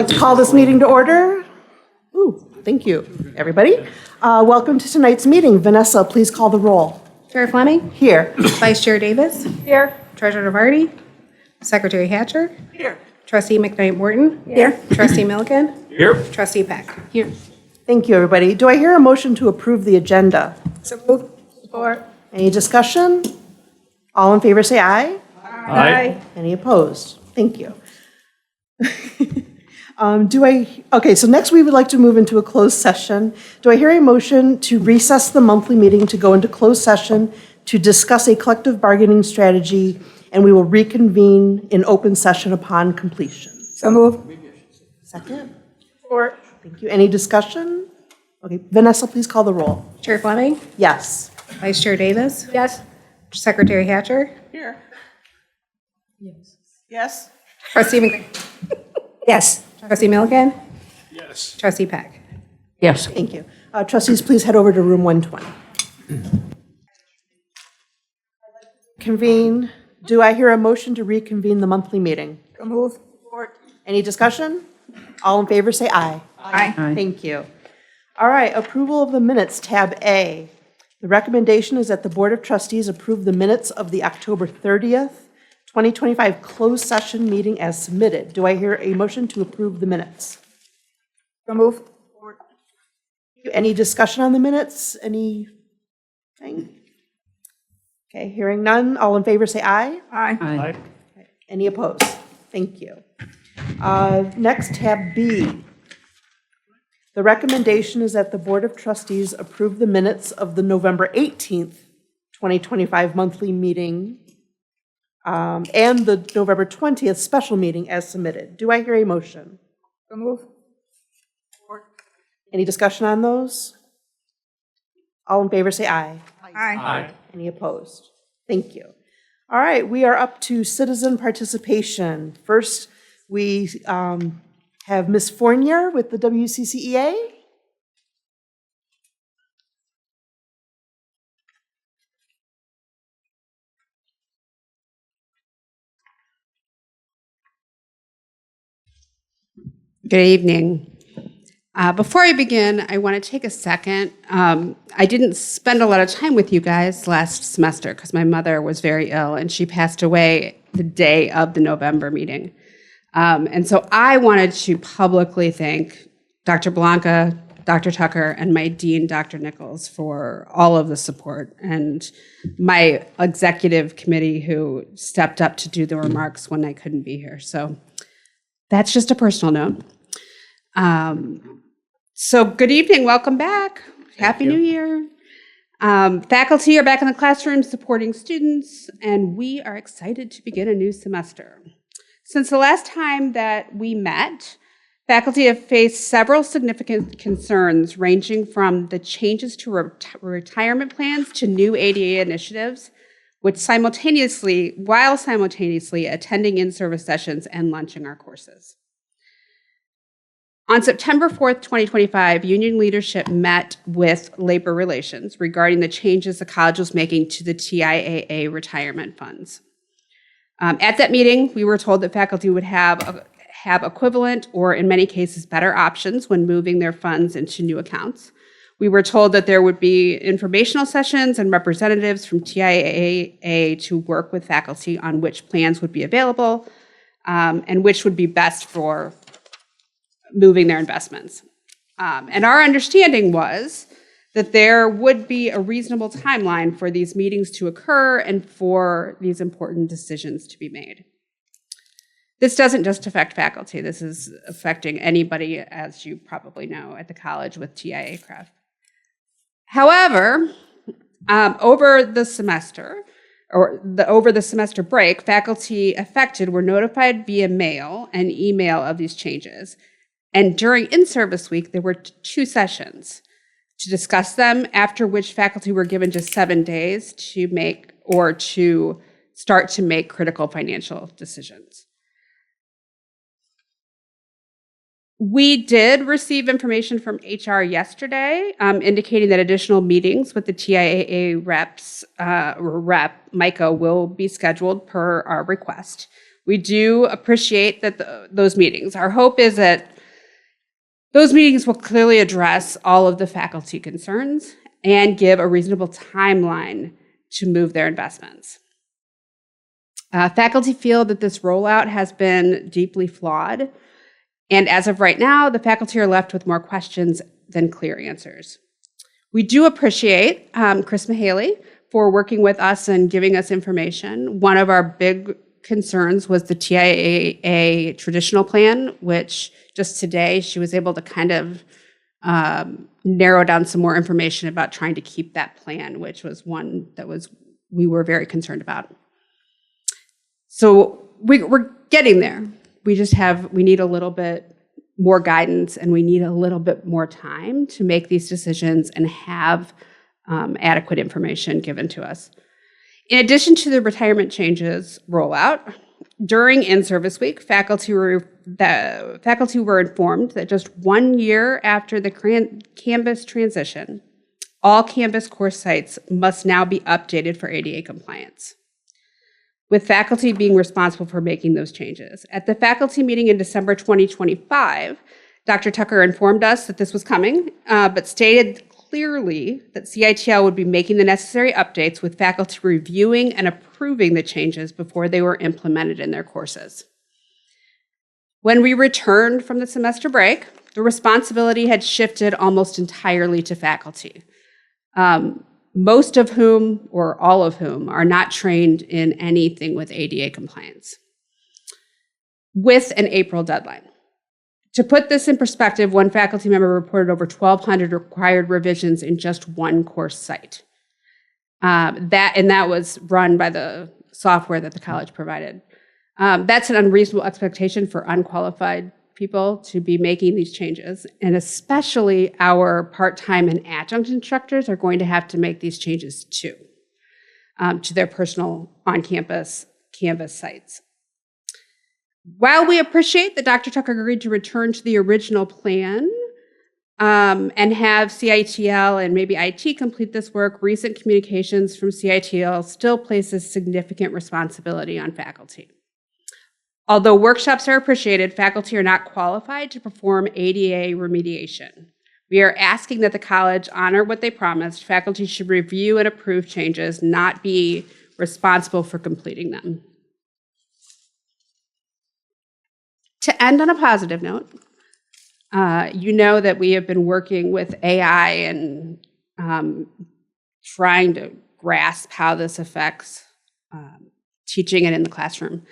Let's call this meeting to order. Ooh, thank you, everybody. Welcome to tonight's meeting. Vanessa, please call the roll. Chair Fleming? Here. Vice Chair Davis? Here. Treasurer Navardi? Secretary Hatcher? Here. Trustee McKnight Morton? Here. Trustee Milliken? Here. Trustee Peck? Here. Thank you, everybody. Do I hear a motion to approve the agenda? So moved. Support. Any discussion? All in favor say aye. Aye. Any opposed? Thank you. Okay, so next we would like to move into a closed session. Do I hear a motion to recess the monthly meeting to go into closed session to discuss a collective bargaining strategy, and we will reconvene in open session upon completion? So moved. Second? Support. Thank you. Any discussion? Okay, Vanessa, please call the roll. Chair Fleming? Yes. Vice Chair Davis? Yes. Secretary Hatcher? Here. Yes. Trustee McKnight? Yes. Trustee Milliken? Yes. Trustee Peck? Yes. Thank you. Trustees, please head over to room 120. Convene. Do I hear a motion to reconvene the monthly meeting? So moved. Any discussion? All in favor say aye. Aye. Thank you. All right, approval of the minutes, tab A. The recommendation is that the Board of Trustees approve the minutes of the October 30th, 2025 closed session meeting as submitted. Do I hear a motion to approve the minutes? So moved. Any discussion on the minutes? Anything? Okay, hearing none. All in favor say aye. Aye. Aye. Any opposed? Thank you. Next, tab B. The recommendation is that the Board of Trustees approve the minutes of the November 18th, 2025 monthly meeting and the November 20th special meeting as submitted. Do I hear a motion? So moved. Any discussion on those? All in favor say aye. Aye. Aye. Any opposed? Thank you. All right, we are up to citizen participation. First, we have Ms. Fournier with the WCCEA. Good evening. Before I begin, I want to take a second. I didn't spend a lot of time with you guys last semester because my mother was very ill and she passed away the day of the November meeting. And so I wanted to publicly thank Dr. Blanca, Dr. Tucker, and my dean, Dr. Nichols, for all of the support, and my executive committee who stepped up to do the remarks when I couldn't be here. So that's just a personal note. So good evening, welcome back. Happy New Year. Faculty are back in the classroom supporting students, and we are excited to begin a new semester. Since the last time that we met, faculty have faced several significant concerns ranging from the changes to retirement plans to new ADA initiatives, while simultaneously attending in-service sessions and launching our courses. On September 4th, 2025, union leadership met with labor relations regarding the changes the college was making to the TIAA retirement funds. At that meeting, we were told that faculty would have equivalent or, in many cases, better options when moving their funds into new accounts. We were told that there would be informational sessions and representatives from TIAA to work with faculty on which plans would be available and which would be best for moving their investments. And our understanding was that there would be a reasonable timeline for these meetings to occur and for these important decisions to be made. This doesn't just affect faculty. This is affecting anybody, as you probably know, at the college with TIA craft. However, over the semester break, faculty affected were notified via mail and email of these changes. And during in-service week, there were 2 sessions to discuss them, after which faculty were given just 7 days to start to make critical financial decisions. We did receive information from HR yesterday indicating that additional meetings with the TIAA rep, Micah, will be scheduled per our request. We do appreciate that those meetings. Our hope is that Those meetings will clearly address all of the faculty concerns and give a reasonable timeline to move their investments. Faculty feel that this rollout has been deeply flawed, and as of right now, the faculty are left with more questions than clear answers. We do appreciate Chris Mahaley for working with us and giving us information. One of our big concerns was the TIAA traditional plan, which just today she was able to kind of narrow down some more information about trying to keep that plan, which was one that we were very concerned about. So we're getting there. We need a little bit more guidance, and we need a little bit more time to make these decisions and have adequate information given to us. In addition to the retirement changes rollout, during in-service week, faculty were informed that just 1 year after the Canvas transition, all Canvas course sites must now be updated for ADA compliance, with faculty being responsible for making those changes. At the faculty meeting in December 2025, Dr. Tucker informed us that this was coming, but stated clearly that CITL would be making the necessary updates with faculty reviewing and approving the changes before they were implemented in their courses. When we returned from the semester break, the responsibility had shifted almost entirely to faculty. Most of whom, or all of whom, are not trained in anything with ADA compliance, with an April deadline. To put this in perspective, one faculty member reported over 1,200 required revisions in just one course site. That was run by the software that the college provided. That's an unreasonable expectation for unqualified people to be making these changes, and especially our part-time and adjunct instructors are going to have to make these changes too, to their personal on-campus Canvas sites. While we appreciate that Dr. Tucker agreed to return to the original plan and have CITL and maybe IT complete this work, recent communications from CITL still places significant responsibility on faculty. Although workshops are appreciated, faculty are not qualified to perform ADA remediation. We are asking that the college honor what they promised. Faculty should review and approve changes, not be responsible for completing them. To end on a positive note, you know that we have been working with AI and trying to grasp how this affects teaching it in the classroom.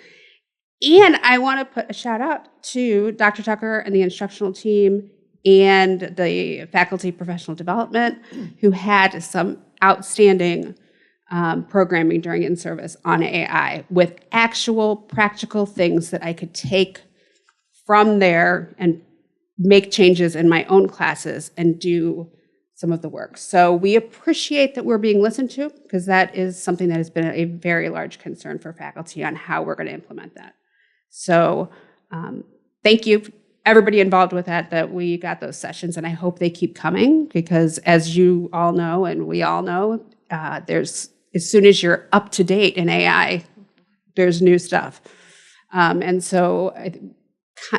And I want to put a shout out to Dr. Tucker and the instructional team and the faculty professional development who had some outstanding programming during in-service on AI with actual practical things that I could take from there and make changes in my own classes and do some of the work. So we appreciate that we're being listened to, because that is something that has been a very large concern for faculty on how we're going to implement that. So thank you, everybody involved with that we got those sessions, and I hope they keep coming, because as you all know, and we all know, as soon as you're up to date in AI, there's new stuff. And so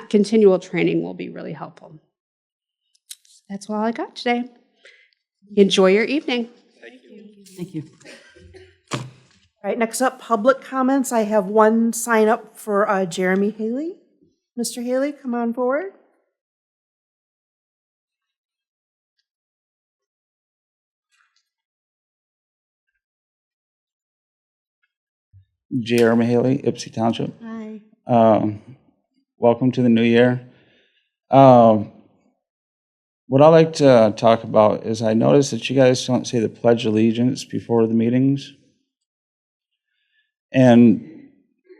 continual training will be really helpful. That's all I got today. Enjoy your evening. Thank you. All right, next up, public comments. I have one sign up for Jeremy Haley. Mr. Haley, come on forward. Jeremy Haley, Ypsi Township. Hi. Welcome to the new year. What I'd like to talk about is I noticed that you guys don't say the Pledge of Allegiance before the meetings. And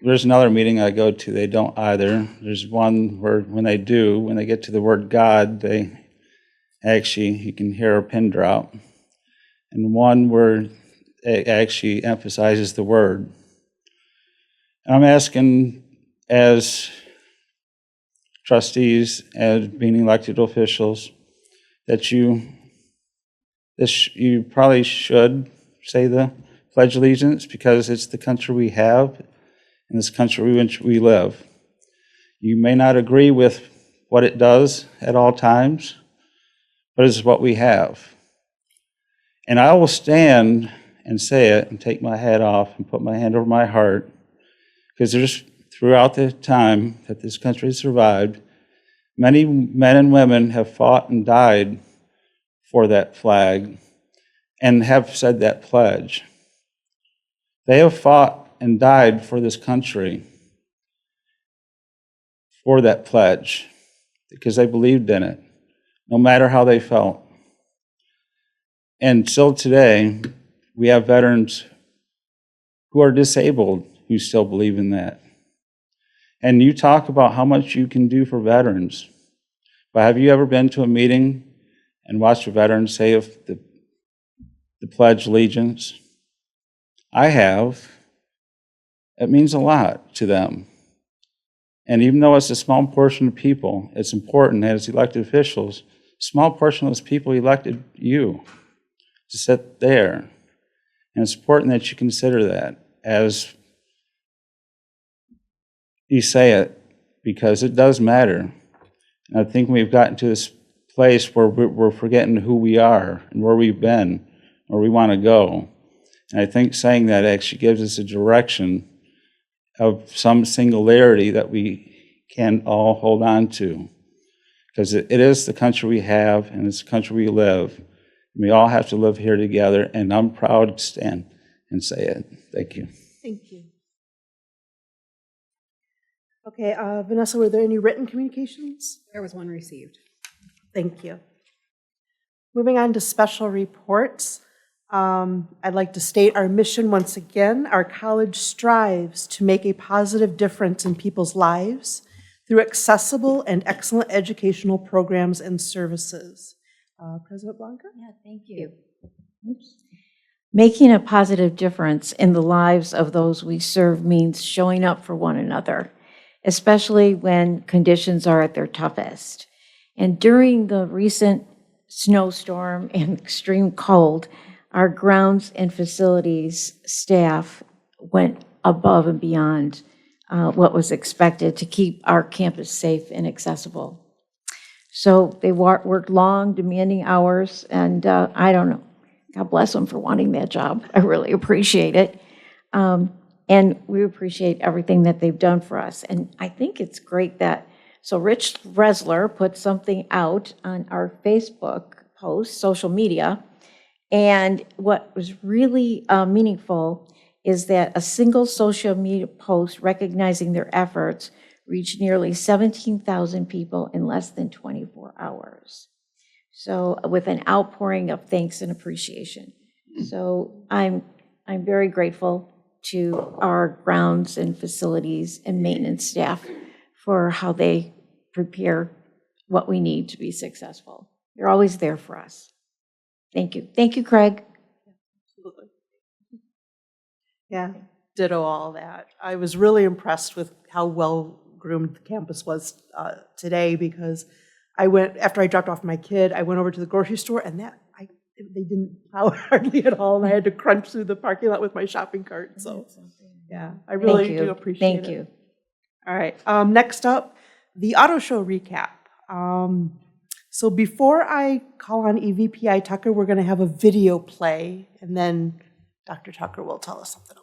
there's another meeting I go to, they don't either. There's one where when they get to the word God, you can hear a pin drop. And one where it actually emphasizes the word. And I'm asking, as trustees, as being elected officials, that you probably should say the Pledge of Allegiance, because it's the country we have and this country in which we live. You may not agree with what it does at all times, but it's what we have. And I will stand and say it and take my hat off and put my hand over my heart, because there's, throughout the time that this country has survived, many men and women have fought and died for that flag and have said that pledge. They have fought and died for this country for that pledge because they believed in it, no matter how they felt. And still today, we have veterans who are disabled who still believe in that. And you talk about how much you can do for veterans, but have you ever been to a meeting and watched a veteran say of the Pledge of Allegiance? I have. It means a lot to them. And even though it's a small portion of people, it's important that as elected officials, a small portion of those people elected you to sit there. And it's important that you consider that as you say it, because it does matter. And I think we've gotten to this place where we're forgetting who we are and where we've been, where we want to go. And I think saying that actually gives us a direction of some singularity that we can all hold on to. Because it is the country we have, and it's the country we live. We all have to live here together, and I'm proud to stand and say it. Thank you. Thank you. Okay, Vanessa, were there any written communications? There was one received. Thank you. Moving on to special reports. I'd like to state our mission once again. Our college strives to make a positive difference in people's lives through accessible and excellent educational programs and services. President Blanca? Yeah, thank you. Oops. Making a positive difference in the lives of those we serve means showing up for one another, especially when conditions are at their toughest. And during the recent snowstorm and extreme cold, our grounds and facilities staff went above and beyond what was expected to keep our campus safe and accessible. So they worked long, demanding hours, and I don't know, God bless them for wanting that job. I really appreciate it. And we appreciate everything that they've done for us. And I think it's great that, so Rich Resler put something out on our Facebook post, social media, and what was really meaningful is that a single social media post recognizing their efforts reached nearly 17,000 people in less than 24 hours. So with an outpouring of thanks and appreciation. So I'm very grateful to our grounds and facilities and maintenance staff for how they prepare what we need to be successful. They're always there for us. Thank you. Thank you, Craig. Absolutely. Yeah, ditto all that. I was really impressed with how well groomed the campus was today, because I went, after I dropped off my kid, I went over to the grocery store, and they didn't plow hardly at all, and I had to crunch through the parking lot with my shopping cart. So, yeah, I really do appreciate it. Thank you. All right, next up, the auto show recap. So before I call on EVPI Tucker, we're going to have a video play, and then Dr. Tucker will tell us something else.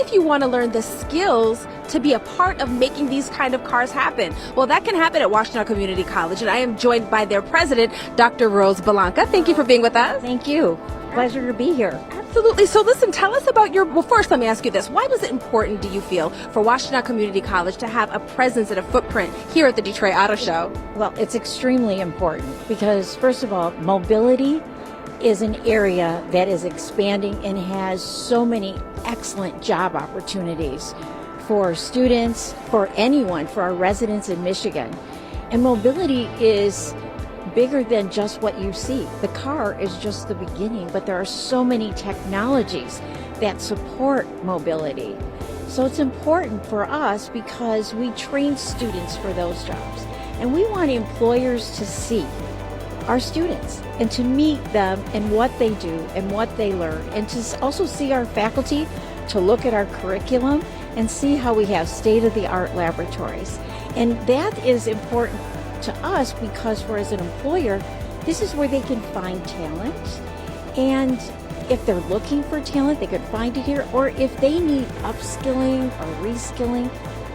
if you want to learn the skills to be a part of making these kind of cars happen. Well, that can happen at Washtenaw Community College, and I am joined by their president, Dr. Rose Belanca. Thank you for being with us. Thank you. Pleasure to be here. Absolutely. So listen, tell us about well, first let me ask you this. Why was it important, do you feel, for Washtenaw Community College to have a presence and a footprint here at the Detroit Auto Show? Well, it's extremely important because, first of all, mobility is an area that is expanding and has so many excellent job opportunities for students, for anyone, for our residents in Michigan. And mobility is bigger than just what you see. The car is just the beginning, but there are so many technologies that support mobility. So it's important for us because we train students for those jobs. And we want employers to see our students and to meet them and what they do and what they learn, and to also see our faculty, to look at our curriculum and see how we have state-of-the-art laboratories. And that is important to us because for as an employer, this is where they can find talent. And if they're looking for talent, they could find it here. Or if they need upskilling or reskilling,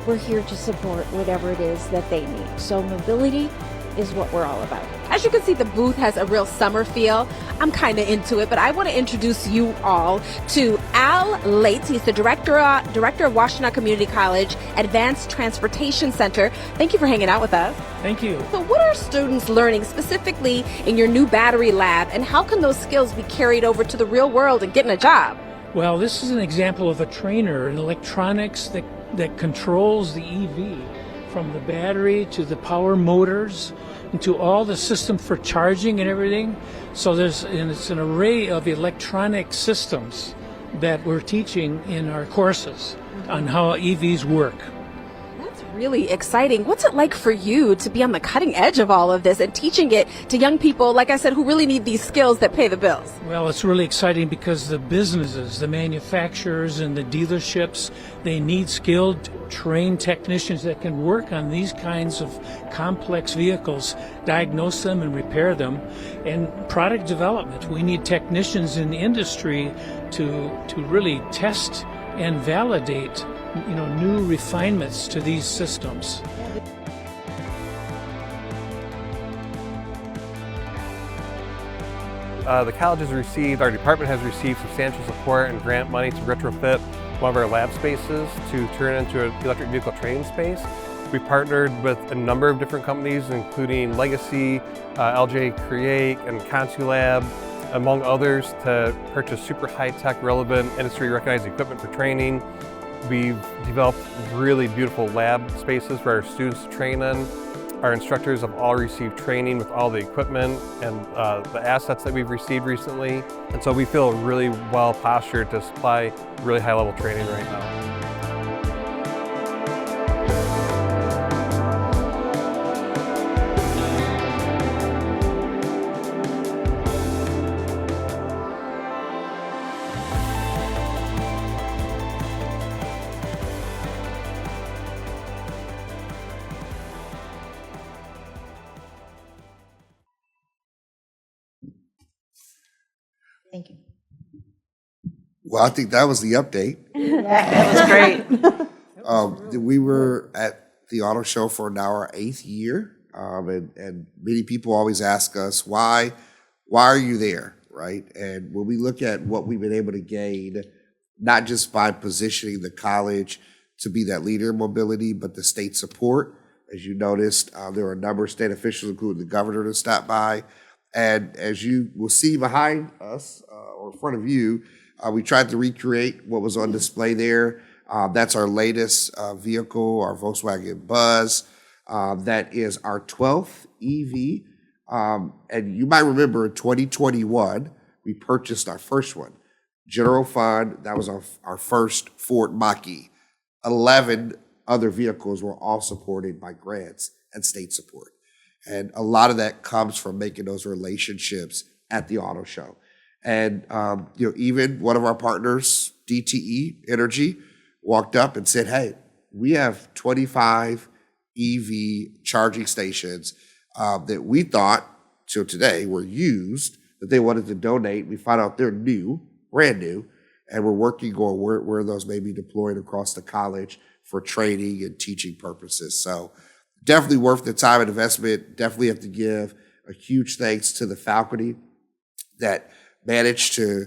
we're here to support whatever it is that they need. So mobility is what we're all about. As you can see, the booth has a real summer feel. I'm kind of into it, but I want to introduce you all to Al Lates. He's the director of Washtenaw Community College Advanced Transportation Center. Thank you for hanging out with us. Thank you. So what are students learning specifically in your new battery lab, and how can those skills be carried over to the real world and getting a job? Well, this is an example of a trainer in electronics that controls the EV, from the battery to the power motors and to all the system for charging and everything. So it's an array of electronic systems that we're teaching in our courses on how EVs work. That's really exciting. What's it like for you to be on the cutting edge of all of this and teaching it to young people, like I said, who really need these skills that pay the bills? Well, it's really exciting because the businesses, the manufacturers and the dealerships, they need skilled, trained technicians that can work on these kinds of complex vehicles, diagnose them and repair them. And product development, we need technicians in the industry to really test and validate, new refinements to these systems. The college has received, our department has received substantial support and grant money to retrofit one of our lab spaces to turn into an electric vehicle training space. We partnered with a number of different companies, including Legacy, LJ Create, and ConsuLab, among others, to purchase super high-tech, relevant, industry-recognized equipment for training. We've developed really beautiful lab spaces for our students to train in. Our instructors have all received training with all the equipment and the assets that we've received recently. And so we feel really well postured to supply really high-level training right now. Thank you. Well, I think that was the update. That was great. We were at the auto show for now our 8th year, and many people always ask us, why are you there, right? And when we look at what we've been able to gain, not just by positioning the college to be that leader in mobility, but the state support. As you noticed, there were a number of state officials, including the governor, to stop by. And as you will see behind us, or in front of you, we tried to recreate what was on display there. That's our latest vehicle, our Volkswagen Buzz. That is our 12th EV. And you might remember in 2021, we purchased our first one. General Fund, that was our first Ford Mach-E. 11 other vehicles were all supported by grants and state support. And a lot of that comes from making those relationships at the auto show. And even one of our partners, DTE Energy, walked up and said, hey, we have 25 EV charging stations that we thought till today were used, that they wanted to donate. We found out they're new, brand new. And we're working on where those may be deployed across the college for training and teaching purposes. So definitely worth the time and investment. Definitely have to give a huge thanks to the faculty that managed to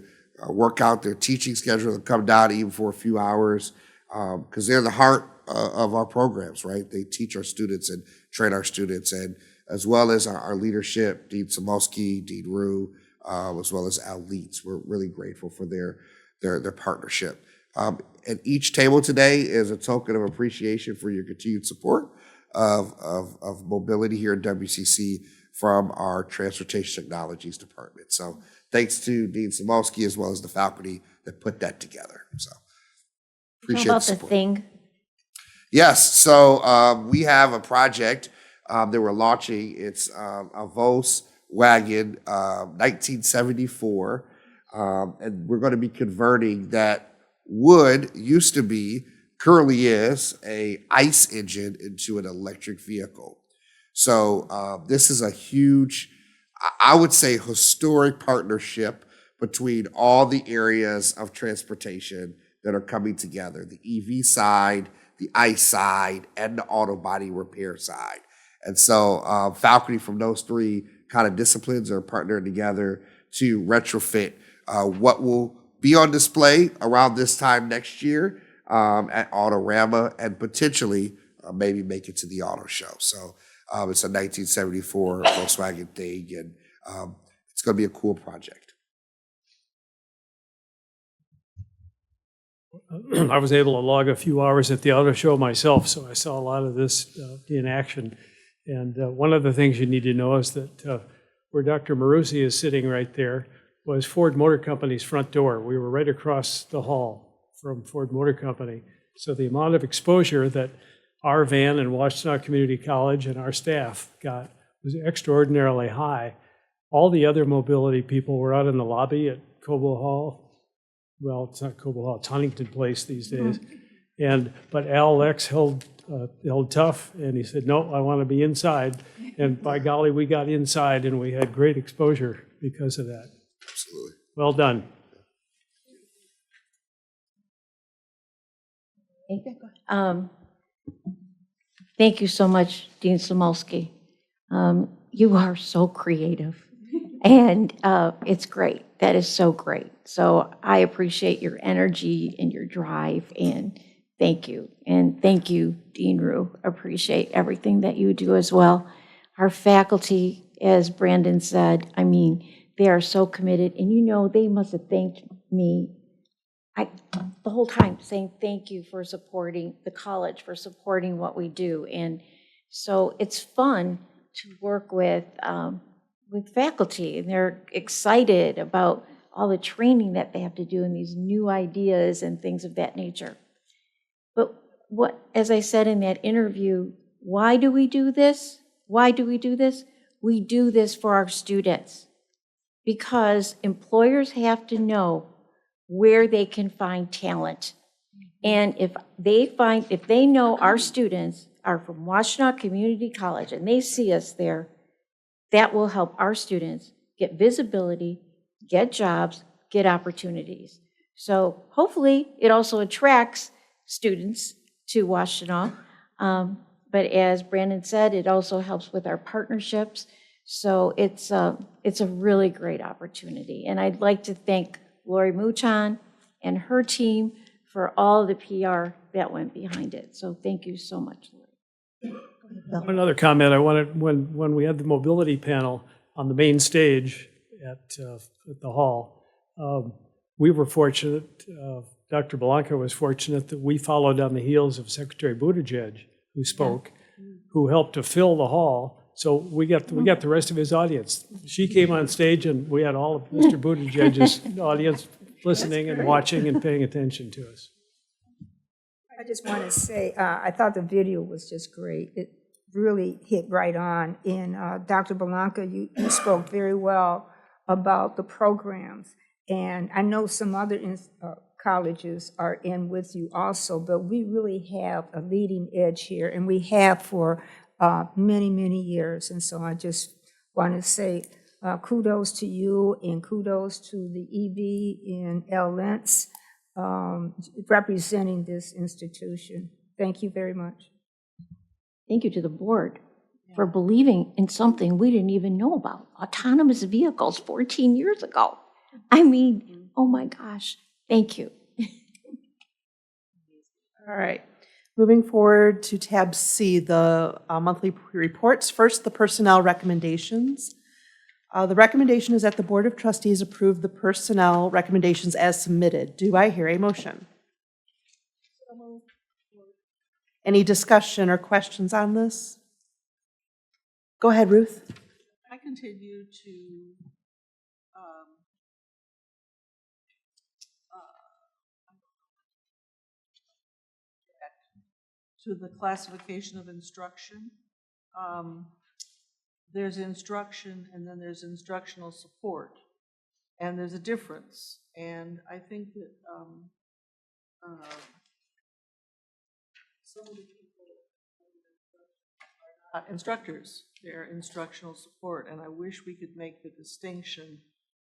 work out their teaching schedule and come down even for a few hours, because they're the heart of our programs, right? They teach our students and train our students, and as well as our leadership, Dean Samolsky, Dean Rue, as well as Al Leeds. We're really grateful for their partnership. And each table today is a token of appreciation for your continued support of mobility here at WCC from our Transportation Technologies Department. So thanks to Dean Samolsky as well as the faculty that put that together. So appreciate How about the the support. thing? Yes, so we have a project that we're launching. It's a Volkswagen 1974, and we're going to be converting that would used to be, currently is, a ICE engine into an electric vehicle. So this is a huge, I would say, historic partnership between all the areas of transportation that are coming together, the EV side, the ICE side, and the auto body repair side. And so faculty from those three kind of disciplines are partnering together to retrofit what will be on display around this time next year at Autorama, and potentially maybe make it to the auto show. So it's a 1974 Volkswagen thing, and it's going to be a cool project. I was able to log a few hours at the auto show myself, so I saw a lot of this in action. And one of the things you need to know is that where Dr. Marusi is sitting right there was Ford Motor Company's front door. We were right across the hall from Ford Motor Company. So the amount of exposure that our van and Washtenaw Community College and our staff got was extraordinarily high. All the other mobility people were out in the lobby at Cobo Hall. Well, it's not Cobo Hall, Tonington Place these days. But Al Lex held tough, and he said, no, I want to be inside. And by golly, we got inside, and we had great exposure because of that. Absolutely. Well done. Thank you so much, Dean Samolsky. You are so creative, and it's great. That is so great. So I appreciate your energy and your drive, and thank you. And thank you, Dean Rue. Appreciate everything that you do as well. Our faculty, as Brandon said, I mean, they are so committed, and you know, they must have thanked me the whole time, saying thank you for supporting the college, for supporting what we do. And so it's fun to work with faculty, and they're excited about all the training that they have to do and these new ideas and things of that nature. But as I said in that interview, why do we do this? Why do we do this? We do this for our students, because employers have to know where they can find talent. And if they know our students are from Washtenaw Community College and they see us there, that will help our students get visibility, get jobs, get opportunities. So hopefully it also attracts students to Washtenaw. But as Brandon said, it also helps with our partnerships. So it's a really great opportunity. And I'd like to thank Lori Muchan and her team for all the PR that went behind it. So thank you so much, Lori. One other comment I wanted, when we had the mobility panel on the main stage at the hall, we were fortunate, Dr. Blanca was fortunate that we followed on the heels of Secretary Buttigieg, who spoke, who helped to fill the hall. So we got the rest of his audience. She came on stage, and we had all of Mr. Buttigieg's audience listening and watching and paying attention to us. I just want to say, I thought the video was just great. It really hit right on. And Dr. Blanca, you spoke very well about the programs. And I know some other colleges are in with you also, but we really have a leading edge here, and we have for many, many years. And so I just want to say kudos to you, and kudos to the EB and L. Lentz representing this institution. Thank you very much. Thank you to the board for believing in something we didn't even know about, autonomous vehicles 14 years ago. I mean, oh my gosh, thank you. All right. Moving forward to tab C, the monthly reports. First, the personnel recommendations. The recommendation is that the Board of Trustees approve the personnel recommendations as submitted. Do I hear a motion? Any discussion or questions on this? Go ahead, Ruth. I continue to the classification of instruction. There's instruction and then there's instructional support. And there's a difference. And I think that some of the people are not instructors, they're instructional support. And I wish we could make the distinction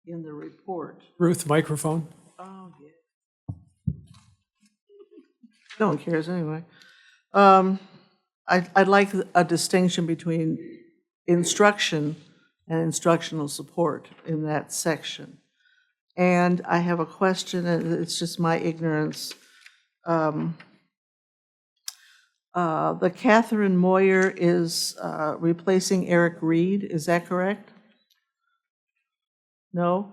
in the report. Ruth, microphone. Oh, yeah. No one cares anyway. I'd like a distinction between instruction and instructional support in that section. And I have a question, and it's just my ignorance. The Catherine Moyer is replacing Eric Reed, is that correct? No?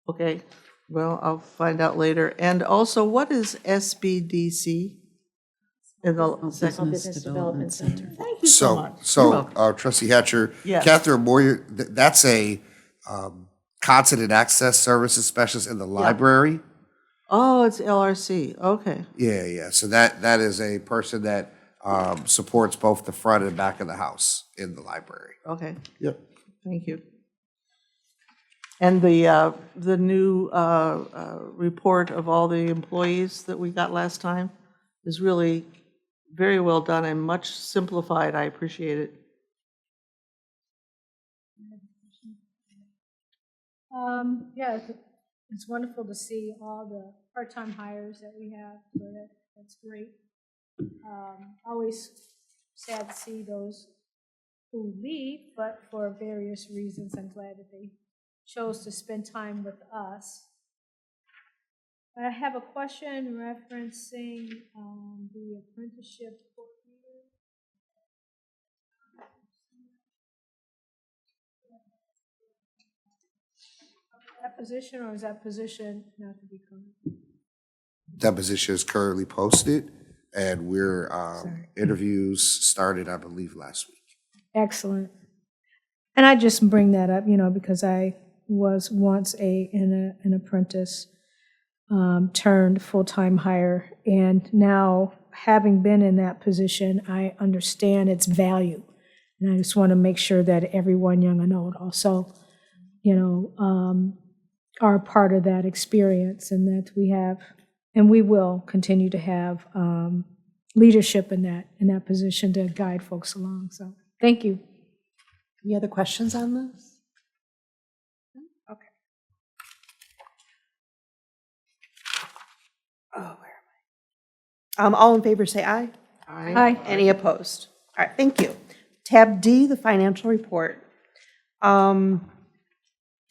Okay, well, I'll find out later. And also, what is SBDC? In the second. Business Development Center. Thank you so much. Trustee Hatcher, Yes. Catherine Moyer, that's a content and access services specialist in the library. Oh, it's LRC, okay. Yeah. So that is a person that supports both the front and back of the house in the library. Okay, Yep. thank you. And the new report of all the employees that we got last time is really very well done and much simplified. I appreciate it. Yeah, it's wonderful to see all the part-time hires that we have, so that's great. Always sad to see those who leave, but for various reasons, I'm glad that they chose to spend time with us. I have a question referencing the apprenticeship coordinator. That position, or is that position not to be current? That position is currently posted, and interviews started, I believe, last week. Excellent. And I just bring that up, because I was once an apprentice turned full-time hire, and now having been in that position, I understand its value, and I just want to make sure that everyone, young and old, also, are part of that experience, and that we have, and we will continue to have leadership in that position to guide folks along. So, thank you. Any other questions on this? Okay. Oh, where am I? All in favor, say aye. Aye. Any opposed? All right, thank you. Tab D, the financial report.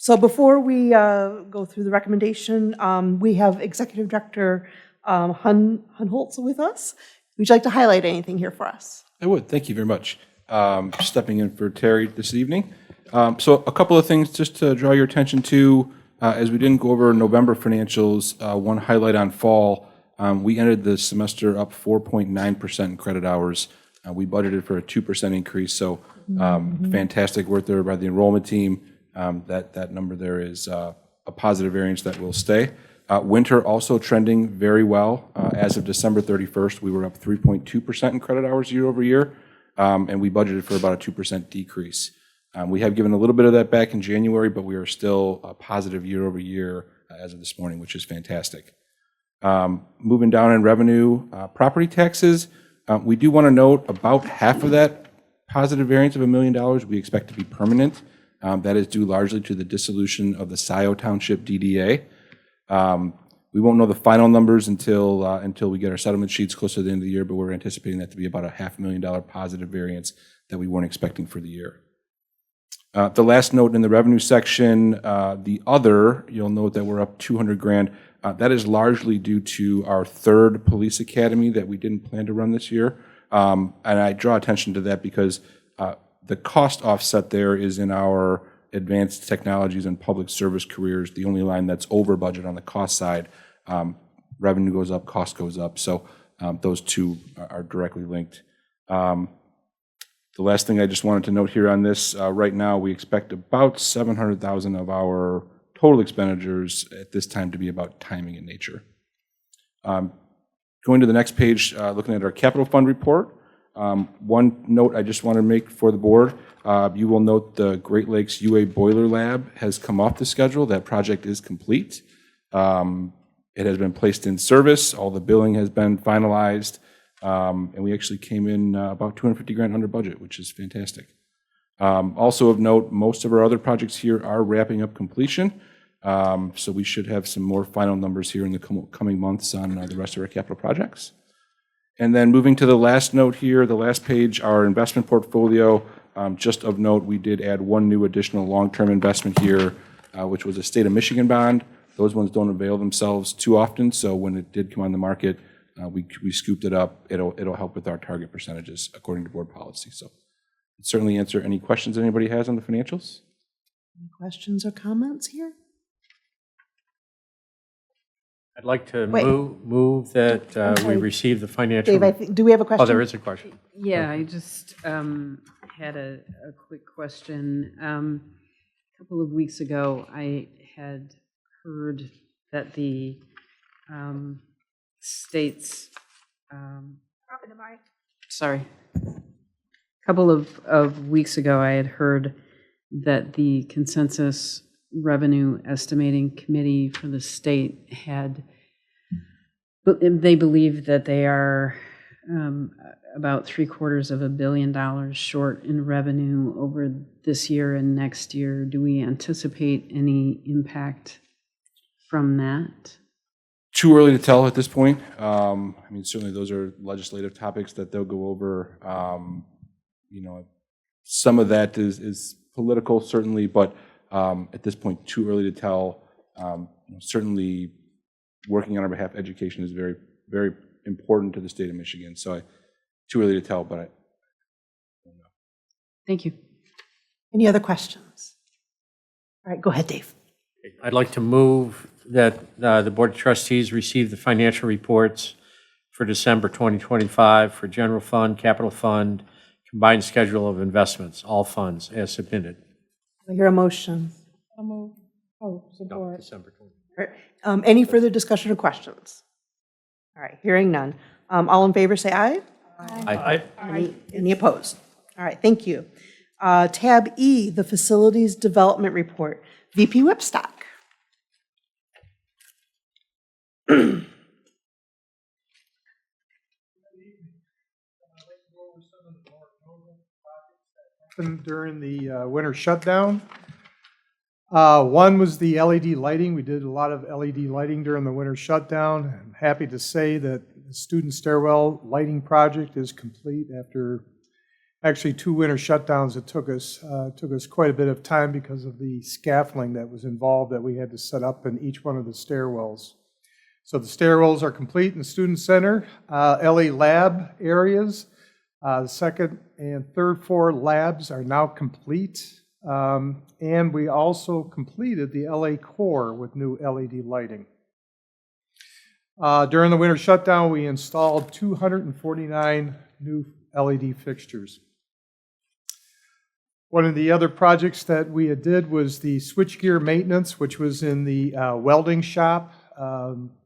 So before we go through the recommendation, we have Executive Director Hunholtz with us. Would you like to highlight anything here for us? I would. Thank you very much. Stepping in for Terry this evening. So a couple of things just to draw your attention to, as we didn't go over November financials, one highlight on fall, we ended the semester up 4.9% in credit hours. We budgeted for a 2% increase, so fantastic work there by the enrollment team. That number there is a positive variance that will stay. Winter also trending very well. As of December 31st, we were up 3.2% in credit hours year over year, and we budgeted for about a 2% decrease. We have given a little bit of that back in January, but we are still a positive year over year as of this morning, which is fantastic. Moving down in revenue, property taxes, we do want to note about half of that positive variance of $1 million we expect to be permanent. That is due largely to the dissolution of the Scioto Township DDA. We won't know the final numbers until we get our settlement sheets closer to the end of the year, but we're anticipating that to be about a $500,000 positive variance that we weren't expecting for the year. The last note in the revenue section, the other, you'll note that we're up $200,000. That is largely due to our third police academy that we didn't plan to run this year. And I draw attention to that because the cost offset there is in our advanced technologies and public service careers, the only line that's over budget on the cost side. Revenue goes up, cost goes up. So those two are directly linked. The last thing I just wanted to note here on this, right now we expect about $700,000 of our total expenditures at this time to be about timing in nature. Going to the next page, looking at our capital fund report, one note I just want to make for the board, you will note the Great Lakes UA Boiler Lab has come off the schedule. That project is complete. It has been placed in service. All the billing has been finalized. And we actually came in about $250,000 under budget, which is fantastic. Also of note, most of our other projects here are wrapping up completion. So we should have some more final numbers here in the coming months on the rest of our capital projects. And then moving to the last note here, the last page, our investment portfolio. Just of note, we did add one new additional long-term investment here, which was a state of Michigan bond. Those ones don't avail themselves too often, so when it did come on the market, we scooped it up. It'll help with our target percentages according to board policy. So certainly answer any questions anybody has on the financials. Any questions or comments here? I'd like to Wait. move that we receive the financial. Dave, do we have a question? Oh, there is a question. Yeah, I just had a quick question. A couple of weeks ago, I had heard that the state's, sorry, a couple of weeks ago, I had heard that the consensus revenue estimating committee for the state they believe that they are about $750 million short in revenue over this year and next year. Do we anticipate any impact from that? Too early to tell at this point. I mean, certainly those are legislative topics that they'll go over. Some of that is political, certainly, but at this point, too early to tell. Certainly, working on our behalf, education is very, very important to the state of Michigan. So, too early to tell, but I don't know. Thank you. Any other questions? All right, go ahead, Dave. I'd like to move that the Board of Trustees receive the financial reports for December 2025 for general fund, capital fund, combined schedule of investments, all funds as submitted. I hear a motion. I'll move. Oh, support. December 20. All right. Any further discussion or questions? All right, hearing none. All in favor, say aye. Aye. Any opposed? All right, thank you. Tab E, the Facilities Development Report. VP Whipstock. During the winter shutdown. One was the LED lighting. We did a lot of LED lighting during the winter shutdown. I'm happy to say that the student stairwell lighting project is complete after actually 2 winter shutdowns. It took us quite a bit of time because of the scaffolding that was involved that we had to set up in each one of the stairwells. So the stairwells are complete in the student center. LA lab areas, the second and third floor labs are now complete. And we also completed the LA core with new LED lighting. During the winter shutdown, we installed 249 new LED fixtures. One of the other projects that we did was the switchgear maintenance, which was in the welding shop.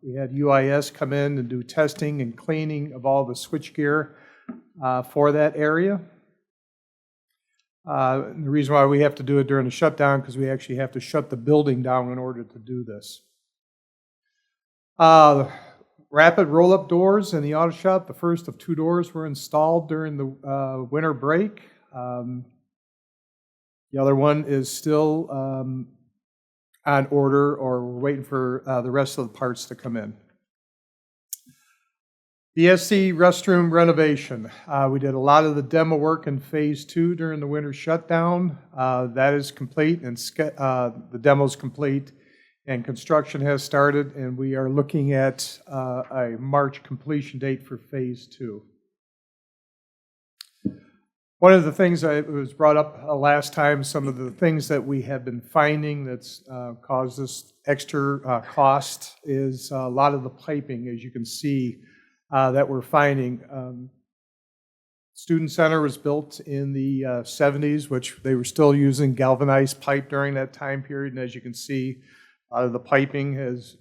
We had UIS come in and do testing and cleaning of all the switchgear for that area. The reason why we have to do it during the shutdown because we actually have to shut the building down in order to do this. Rapid roll-up doors in the auto shop. The first of 2 doors were installed during the winter break. The other one is still on order, or we're waiting for the rest of the parts to come in. The SC restroom renovation. We did a lot of the demo work in Phase 2 during the winter shutdown. That is complete, and the demo's complete, and construction has started, and we are looking at a March completion date for Phase 2. One of the things that was brought up last time, some of the things that we have been finding that's caused this extra cost is a lot of the piping, as you can see, that we're finding. Student Center was built in the 70s, which they were still using galvanized pipe during that time period, and as you can see, a lot of the piping has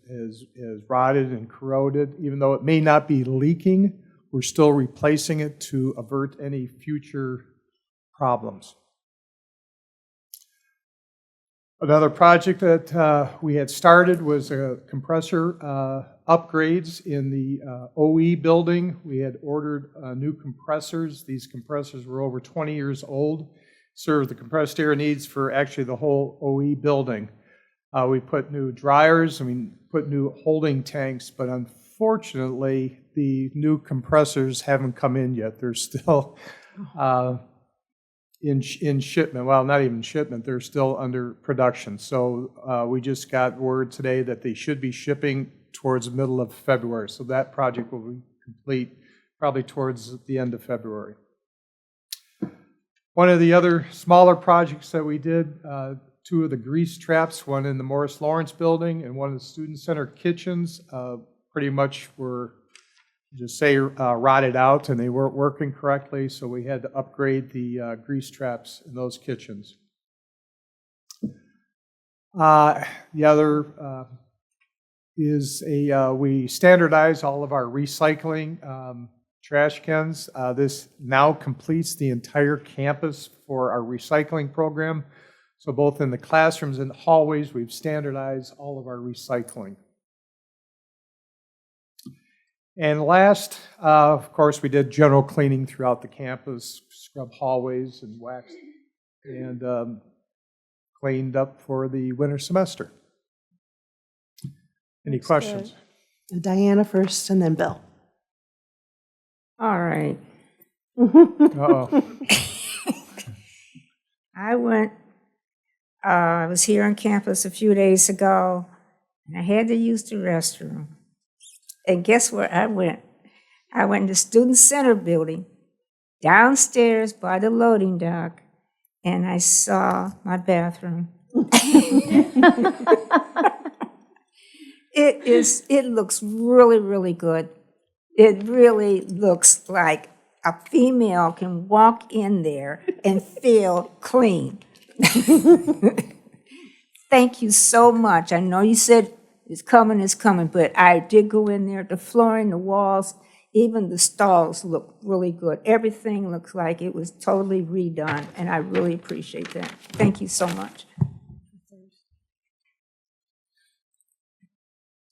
rotted and corroded. Even though it may not be leaking, we're still replacing it to avert any future problems. Another project that we had started was compressor upgrades in the OE building. We had ordered new compressors. These compressors were over 20 years old, serve the compressed air needs for actually the whole OE building. We put new dryers, and we put new holding tanks, but unfortunately, the new compressors haven't come in yet. They're still in shipment. Well, not even shipment. They're still under production. So we just got word today that they should be shipping towards the middle of February. So that project will be complete probably towards the end of February. One of the other smaller projects that we did, two of the grease traps, one in the Morris Lawrence building and one of the Student Center kitchens, pretty much were just say rotted out, and they weren't working correctly, so we had to upgrade the grease traps in those kitchens. The other is we standardize all of our recycling trash cans. This now completes the entire campus for our recycling program. So both in the classrooms and the hallways, we've standardized all of our recycling. And last, of course, we did general cleaning throughout the campus, scrub hallways and waxed, and cleaned up for the winter semester. Any questions? Good. Diana first, and then Bill. All right. Uh-oh. I was here on campus a few days ago, and I had to use the restroom. And guess where I went? I went to the Student Center building, downstairs by the loading dock, and I saw my bathroom. It looks really, really good. It really looks like a female can walk in there and feel clean. Thank you so much. I know you said it's coming, but I did go in there. The flooring, the walls, even the stalls look really good. Everything looks like it was totally redone, and I really appreciate that. Thank you so much.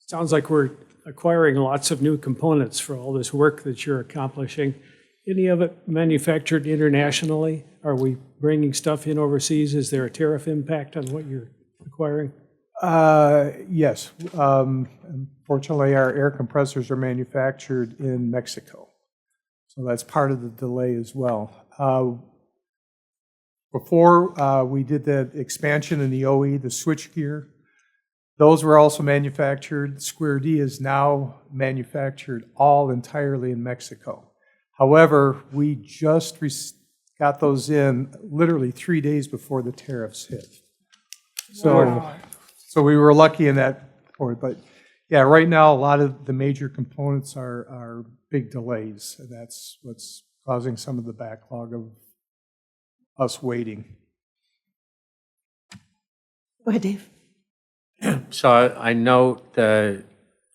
Sounds like we're acquiring lots of new components for all this work that you're accomplishing. Any of it manufactured internationally? Are we bringing stuff in overseas? Is there a tariff impact on what you're acquiring? Yes. Unfortunately, our air compressors are manufactured in Mexico. So that's part of the delay as well. Before we did that expansion in the OE, the switchgear, those were also manufactured. Square D is now manufactured all entirely in Mexico. However, we just got those in literally 3 days before the tariffs hit. So we were lucky in that point. But yeah, right now, a lot of the major components are big delays. And that's what's causing some of the backlog of us waiting. Go ahead, Dave. So I note that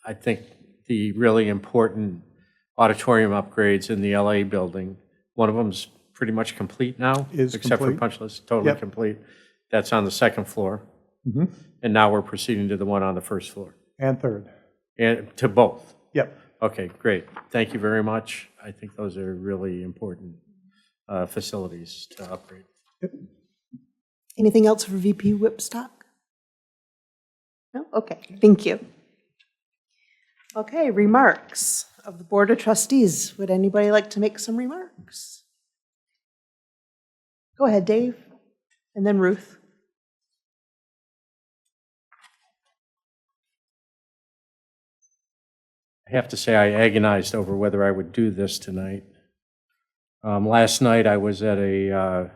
I think the really important auditorium upgrades in the LA building, one of them's pretty much complete now, except for punch list, totally complete. That's on the second floor. Mm-hmm. And now we're proceeding to the one on the first floor. And third. And to both? Yep. Okay, great. Thank you very much. I think those are really important facilities to upgrade. Yep. Anything else for VP Whipstock? No? Okay, thank you. Okay, remarks of the Board of Trustees. Would anybody like to make some remarks? Go ahead, Dave, and then Ruth. I have to say I agonized over whether I would do this tonight. Last night I was at a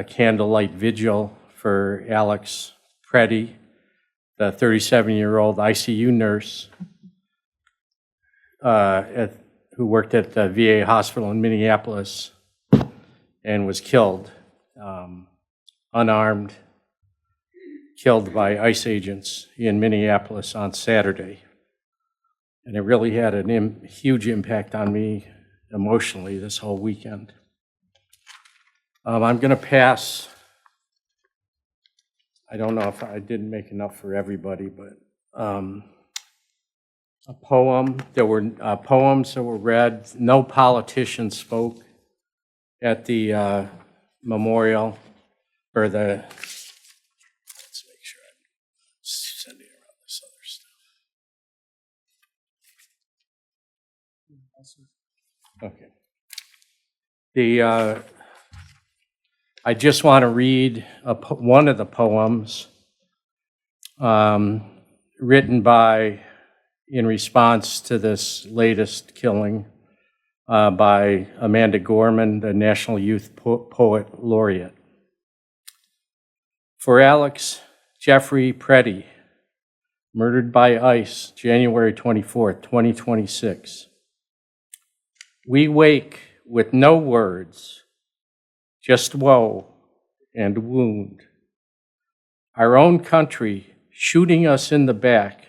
candlelight vigil for Alex Preddy, the 37-year-old ICU nurse who worked at the VA hospital in Minneapolis and was killed, unarmed, killed by ICE agents in Minneapolis on Saturday. And it really had a huge impact on me emotionally this whole weekend. I'm going to pass. I don't know if I didn't make enough for everybody, but a poem. There were poems that were read. No politician spoke at the memorial or the. Let's make sure I'm sending around this other stuff. Okay. I just want to read one of the poems written in response to this latest killing by Amanda Gorman, the National Youth Poet Laureate. For Alex Jeffrey Preddy, murdered by ICE, January 24th, 2026. We wake with no words, just woe and wound. Our own country shooting us in the back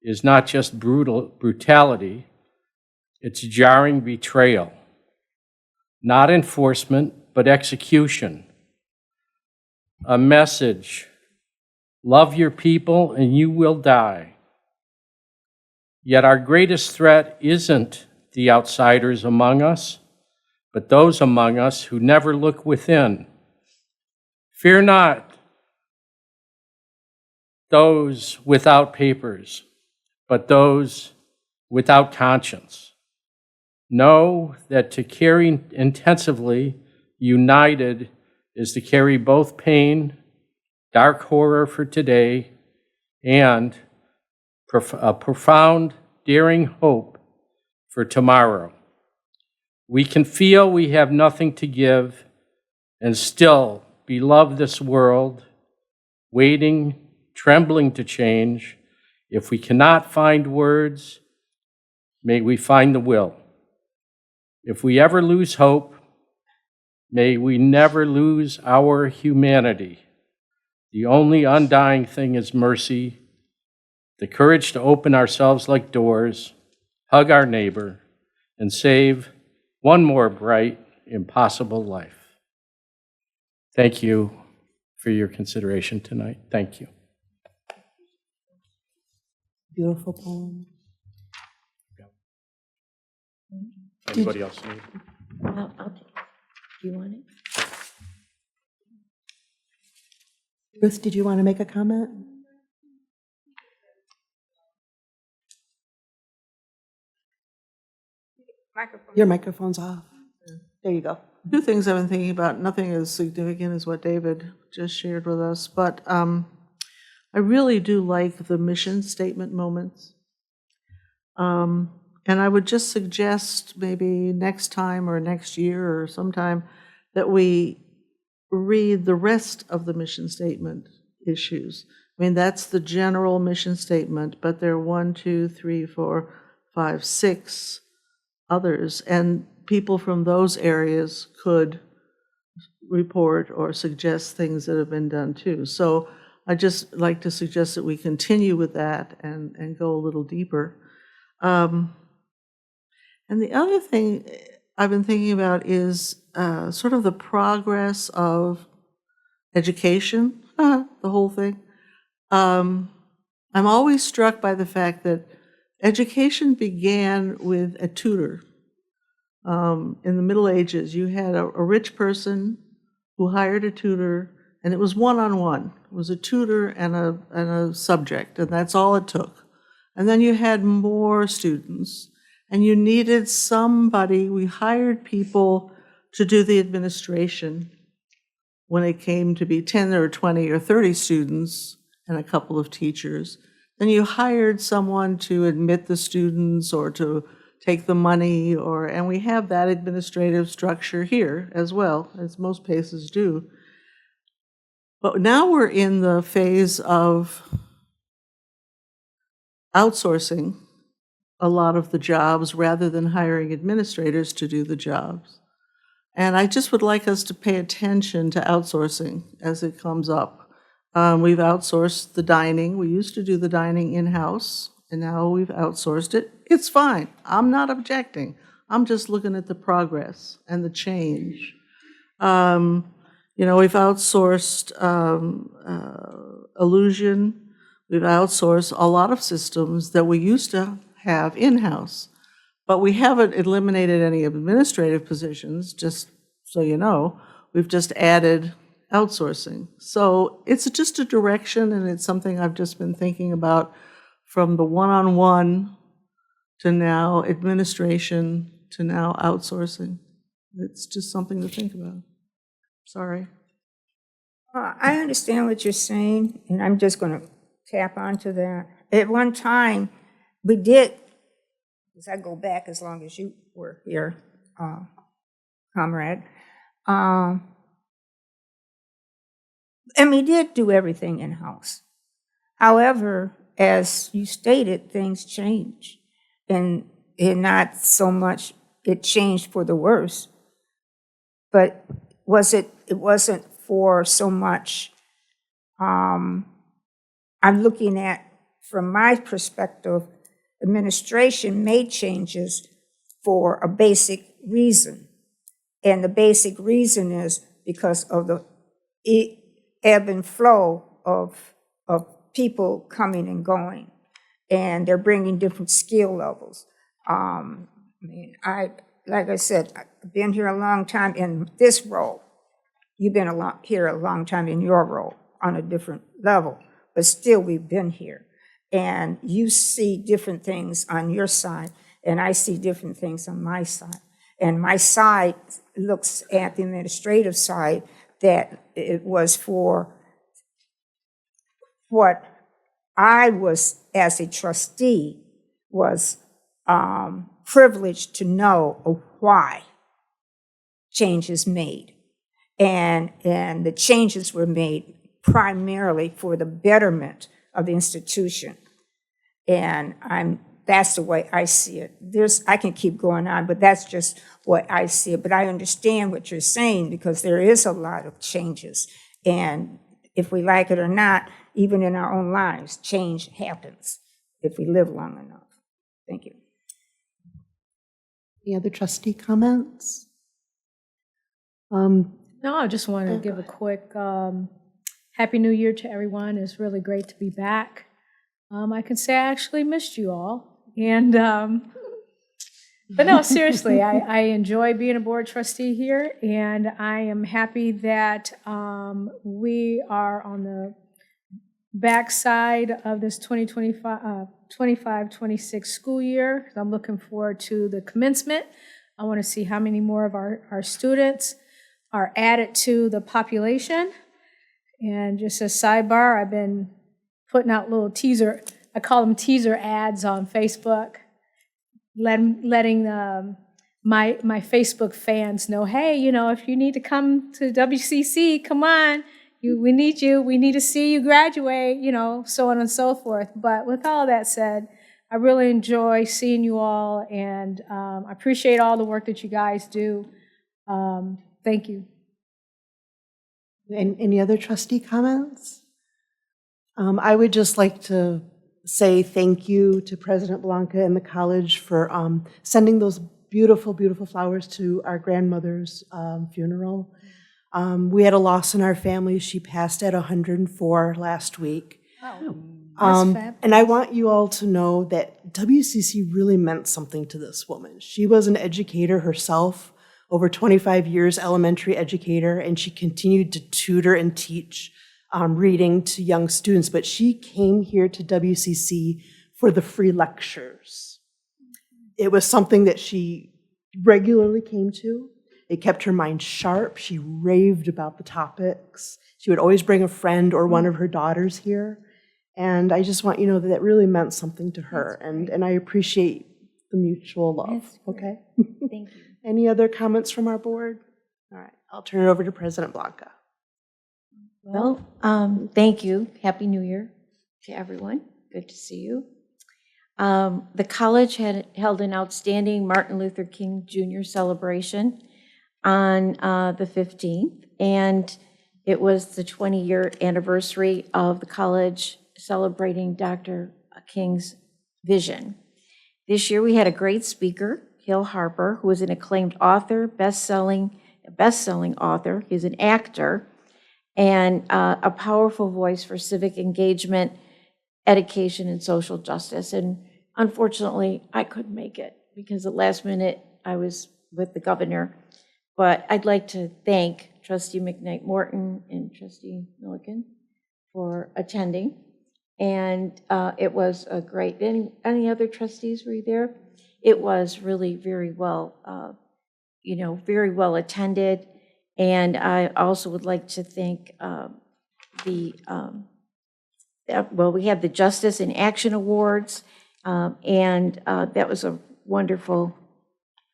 is not just brutality, it's jarring betrayal. Not enforcement, but execution. A message, love your people and you will die. Yet our greatest threat isn't the outsiders among us, but those among us who never look within. Fear not those without papers, but those without conscience. Know that to carry intensively, united, is to carry both pain, dark horror for today, and a profound, daring hope for tomorrow. We can feel we have nothing to give and still beloved this world, waiting, trembling to change. If we cannot find words, may we find the will. If we ever lose hope, may we never lose our humanity. The only undying thing is mercy, the courage to open ourselves like doors, hug our neighbor, and save one more bright, impossible life. Thank you for your consideration tonight. Thank you. Beautiful poem. Anybody else need? I'll take it. Do you want it? Ruth, did you want to make a comment? Your microphone's off. There you go. Two things I've been thinking about, nothing as significant as what David just shared with us, but I really do like the mission statement moments. And I would just suggest maybe next time or next year or sometime that we read the rest of the mission statement issues. I mean, that's the general mission statement, but there are 1, 2, 3, 4, 5, 6 others, and people from those areas could report or suggest things that have been done too. So I just like to suggest that we continue with that and go a little deeper. And the other thing I've been thinking about is sort of the progress of education, the whole thing. I'm always struck by the fact that education began with a tutor. In the Middle Ages, you had a rich person who hired a tutor, And it was one-on-one. It was a tutor and a subject, and that's all it took. And then you had more students, and you needed somebody. We hired people to do the administration when it came to be 10 or 20 or 30 students and a couple of teachers. Then you hired someone to admit the students or to take the money, and we have that administrative structure here as well, as most places do. But now we're in the phase of outsourcing a lot of the jobs rather than hiring administrators to do the jobs. And I just would like us to pay attention to outsourcing as it comes up. We've outsourced the dining. We used to do the dining in-house, and now we've outsourced it. It's fine. I'm not objecting. I'm just looking at the progress and the change. We've outsourced illusion. We've outsourced a lot of systems that we used to have in-house. But we haven't eliminated any administrative positions, just so you know. We've just added outsourcing. So it's just a direction, and it's something I've just been thinking about from the one-on-one to now administration to now outsourcing. It's just something to think about. Sorry. I understand what you're saying, and I'm just going to tap onto that. At one time, we did, because I go back as long as you were here, comrade, and we did do everything in-house. However, as you stated, things change, and not so much it changed for the worse, but it wasn't for so much, I'm looking at, from my perspective, administration made changes for a basic reason. And the basic reason is because of the ebb and flow of people coming and going. And they're bringing different skill levels. Like I said, I've been here a long time in this role. You've been here a long time in your role on a different level, but still we've been here. And you see different things on your side, and I see different things on my side. And my side looks at the administrative side that it was for what I was, as a trustee, was privileged to know of why changes made. And the changes were made primarily for the betterment of the institution. And that's the way I see it. I can keep going on, but that's just what I see it. But I understand what you're saying, because there is a lot of changes. And if we like it or not, even in our own lives, change happens if we live long enough. Thank you. Any other trustee comments? No, I just wanted to give a quick Happy New Year to everyone. It's really great to be back. I can say I actually missed you all. And but no, seriously, I enjoy being a board trustee here, and I am happy that we are on the backside of this 25-26 school year. I'm looking forward to the commencement. I want to see how many more of our students are added to the population. And just a sidebar, I've been putting out little teaser, I call them teaser ads on Facebook, letting my Facebook fans know, hey, if you need to come to WCC, come on, we need you, we need to see you graduate, so on and so forth. But with all that said, I really enjoy seeing you all, and I appreciate all the work that you guys do. Thank you. And any other trustee comments? I would just like to say thank you to President Blanca and the college for sending those beautiful, beautiful flowers to our grandmother's funeral. We had a loss in our family. She passed at 104 last week. And I want you all to know that WCC really meant something to this woman. She was an educator herself, over 25 years elementary educator, and she continued to tutor and teach reading to young students. But she came here to WCC for the free lectures. It was something that she regularly came to. It kept her mind sharp. She raved about the topics. She would always bring a friend or one of her daughters here. And I just want you to know that that really meant something to her. And I appreciate the mutual love. Okay? Thank you. Any other comments from our board? All right, I'll turn it over to President Blanca. Well, thank you. Happy New Year to everyone. Good to see you. The college had held an outstanding Martin Luther King Jr. celebration on the 15th, and it was the 20-year anniversary of the college celebrating Dr. King's vision. This year we had a great speaker, Hill Harper, who is an acclaimed author, best-selling author. He's an actor and a powerful voice for civic engagement, education, and social justice. And unfortunately, I couldn't make it because at last minute I was with the governor. But I'd like to thank Trustee McKnight Morton and Trustee Milliken for attending. And it was a great, any other trustees were you there? It was really very well, very well attended. And I also would like to thank we had the Justice in Action Awards, and that was a wonderful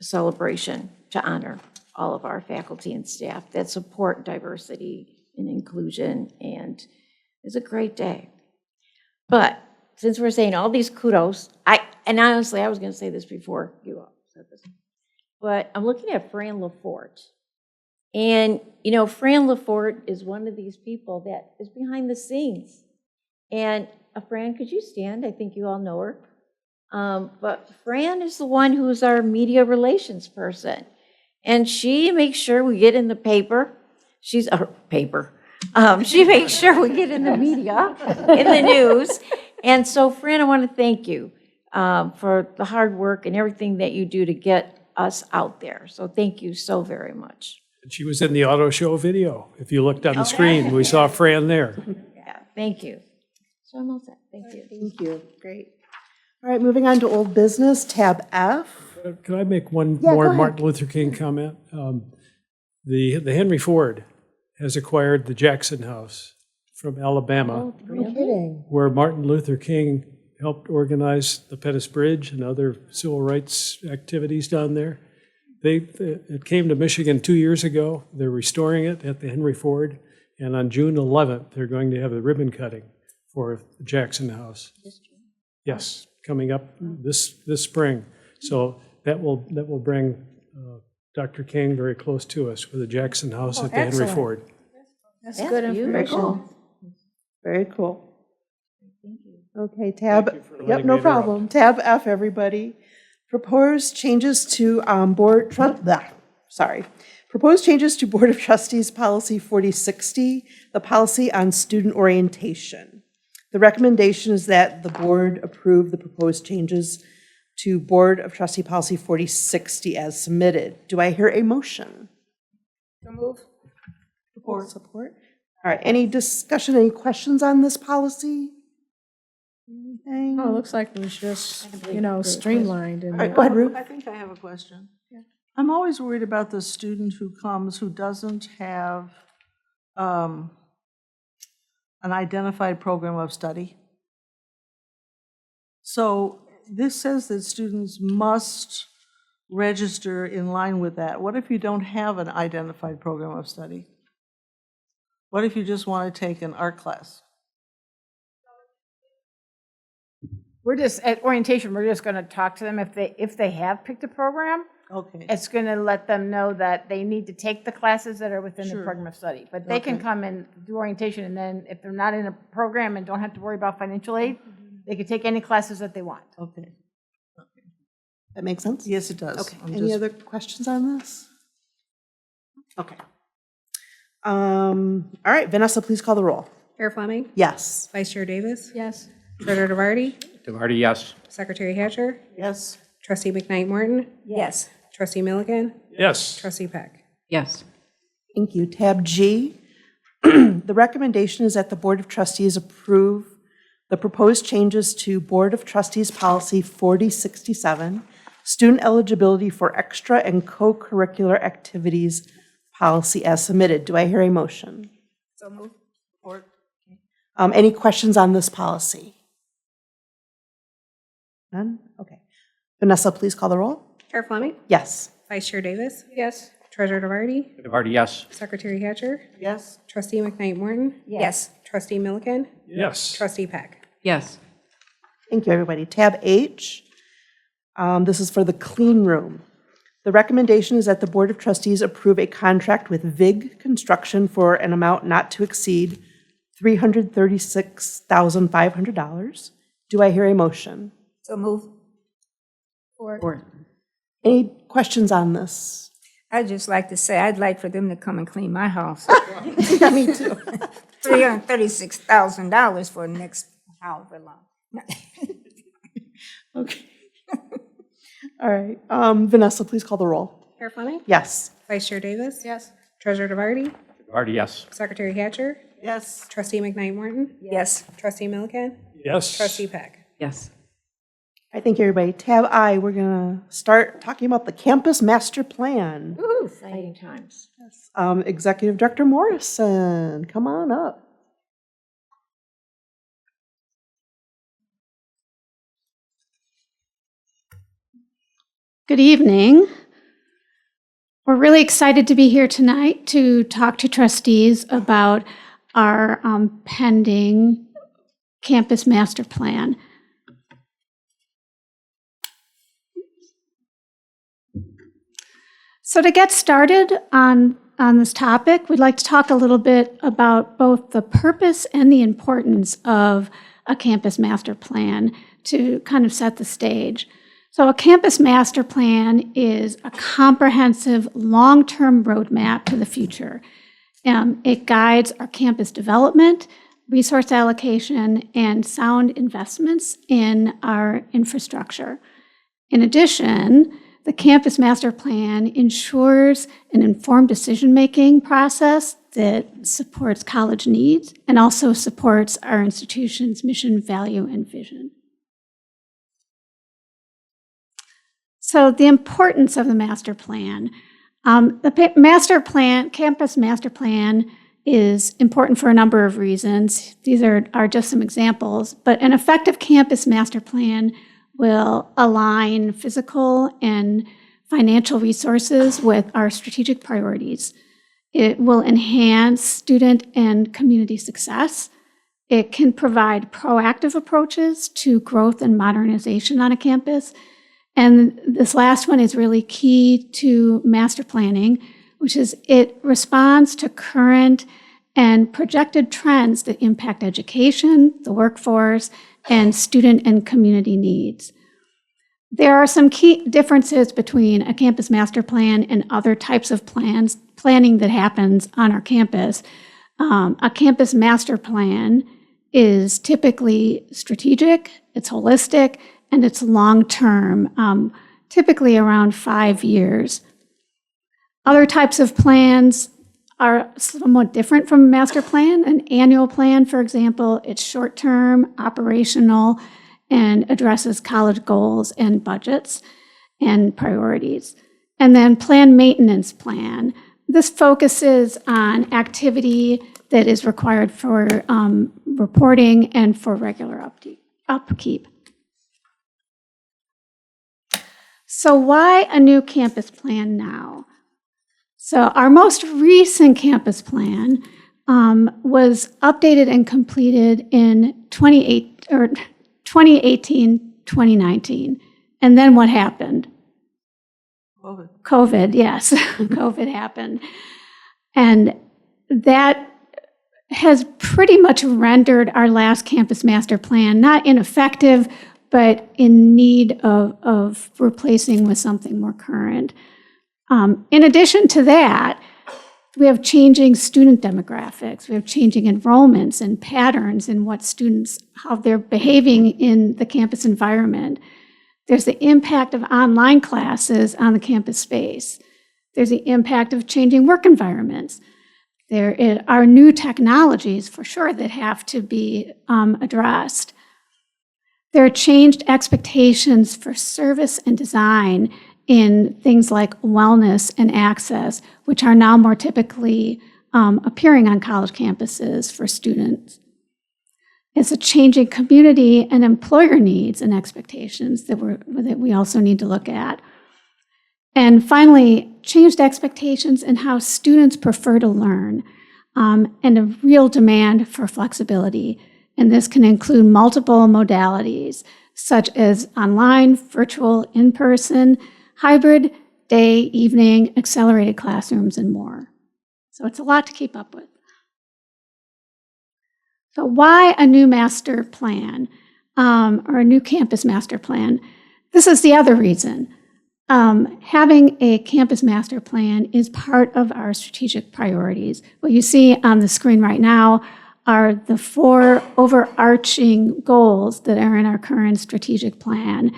celebration to honor all of our faculty and staff that support diversity and inclusion, and it's a great day. But since we're saying all these kudos, and honestly, I was going to say this before you all said this, but I'm looking at Fran LaForte. And, Fran LaForte is one of these people that is behind the scenes. And Fran, could you stand? I think you all know her. But Fran is the one who's our media relations person. And she makes sure we get in the paper. She's a paper. She makes sure we get in the media, in the news. And so, Fran, I want to thank you for the hard work and everything that you do to get us out there. So thank you so very much. And she was in the auto show video. If you looked on the screen, we saw Fran there. Yeah, thank you. So I'm all set. Thank you. Thank you. Great. All right, moving on to old business, tab F. Can I make one Yeah, more go ahead. Martin Luther King comment? The Henry Ford has acquired the Jackson House from Alabama, No kidding. where Martin Luther King helped organize the Pettus Bridge and other civil rights activities down there. It came to Michigan 2 years ago. They're restoring it at the Henry Ford, and on June 11th, they're going to have a ribbon cutting for the Jackson House. Yes, coming up this spring. So that will bring Dr. King very close to us with the Jackson House at the Henry excellent. Ford. That's good information. Very cool. Okay, tab, Thank you for yep, letting no me interrupt. problem. Tab F, everybody. Proposed changes to Board of Trustees Policy 4060, the policy on student orientation. The recommendation is that the board approve the proposed changes to Board of Trustee Policy 4060 as submitted. Do I hear a motion? So move. Support. All right, any discussion, any questions on this policy? Anything? Oh, it looks like it was just, streamlined. And All right, go ahead, Ruth. I think I have a question. I'm always worried about the student who comes who doesn't have an identified program of study. So this says that students must register in line with that. What if you don't have an identified program of study? What if you just want to take an art class? We're just, at orientation, we're just going to talk to them if they have picked a program. Okay. It's going to let them know that they need to take the classes that are within the Sure. program of study. But they can Okay. come and do orientation, and then if they're not in a program and don't have to worry about financial aid, they can take any classes that they want. Okay. That makes sense? Yes, it does. Okay, I'm any just- other questions on this? Okay. All right, Vanessa, please call the roll. Chair Fleming? Yes. Vice Chair Davis? Yes. Treasurer DeVarty? DeVarty, yes. Secretary Hatcher? Yes. Trustee McKnight Morton? Yes. Trustee Milliken? Yes. Trustee Peck? Yes. Thank you. Tab G, the recommendation is that the Board of Trustees approve the proposed changes to Board of Trustees Policy 4067, student eligibility for extra and co-curricular activities policy as submitted. Do I hear a motion? So move. Any questions on this policy? None? Okay. Vanessa, please call the roll. Chair Fleming? Yes. Vice Chair Davis? Yes. Treasurer DeVarty? DeVarty, yes. Secretary Hatcher? Yes. Trustee McKnight Morton? Yes. Trustee Milliken? Yes. Trustee Peck? Yes. Thank you, everybody. Tab H, this is for the clean room. The recommendation is that the Board of Trustees approve a contract with VIG Construction for an amount not to exceed $336,500. Do I hear a motion? So move. Or Any questions on this? I'd just like to say, I'd like for them to come and clean my house. Yeah, me too. $336,000 for the next however long. Okay. All right. Vanessa, please call the roll. Chair Fleming? Yes. Vice Chair Davis? Yes. Treasurer DeVarty? DeVarty, yes. Secretary Hatcher? Yes. Trustee McKnight Morton? Yes. Trustee Milliken? Yes. Trustee Peck? yes. I thank you, everybody. Tab I, we're going to start talking about the campus master plan. Exciting times. Executive Director Morrison, come on up. Good evening. We're really excited to be here tonight to talk to trustees about our pending campus master plan. So to get started on this topic, we'd like to talk a little bit about both the purpose and the importance of a campus master plan to kind of set the stage. So a campus master plan is a comprehensive long-term roadmap to the future. It guides our campus development, resource allocation, and sound investments in our infrastructure. In addition, the campus master plan ensures an informed decision-making process that supports college needs and also supports our institution's mission, value, and vision. So the importance of the master plan. Campus master plan is important for a number of reasons. These are just some examples, but an effective campus master plan will align physical and financial resources with our strategic priorities. It will enhance student and community success. It can provide proactive approaches to growth and modernization on a campus. And this last one is really key to master planning, which is it responds to current and projected trends that impact education, the workforce, and student and community needs. There are some key differences between a campus master plan and other types of planning that happens on our campus. A campus master plan is typically strategic, it's holistic, and it's long-term, typically around 5 years. Other types of plans are somewhat different from a master plan. An annual plan, for example, it's short-term, operational, and addresses college goals and budgets and priorities. And then plan maintenance plan. This focuses on activity that is required for reporting and for regular upkeep. So why a new campus plan now? So our most recent campus plan was updated and completed in 2018-2019. And then what happened? COVID, yes. COVID happened. And that has pretty much rendered our last campus master plan not ineffective, but in need of replacing with something more current. In addition to that, we have changing student demographics. We have changing enrollments and patterns in what students, how they're behaving in the campus environment. There's the impact of online classes on the campus space. There's the impact of changing work environments. There are new technologies, for sure, that have to be addressed. There are changed expectations for service and design in things like wellness and access, which are now more typically appearing on college campuses for students. It's a changing community and employer needs and expectations that we also need to look at. And finally, changed expectations in how students prefer to learn, and a real demand for flexibility. And this can include multiple modalities, such as online, virtual, in-person, hybrid, day, evening, accelerated classrooms, and more. So it's a lot to keep up with. So why a new master plan, or a new campus master plan? This is the other reason. Having a campus master plan is part of our strategic priorities. What you see on the screen right now are the 4 overarching goals that are in our current strategic plan: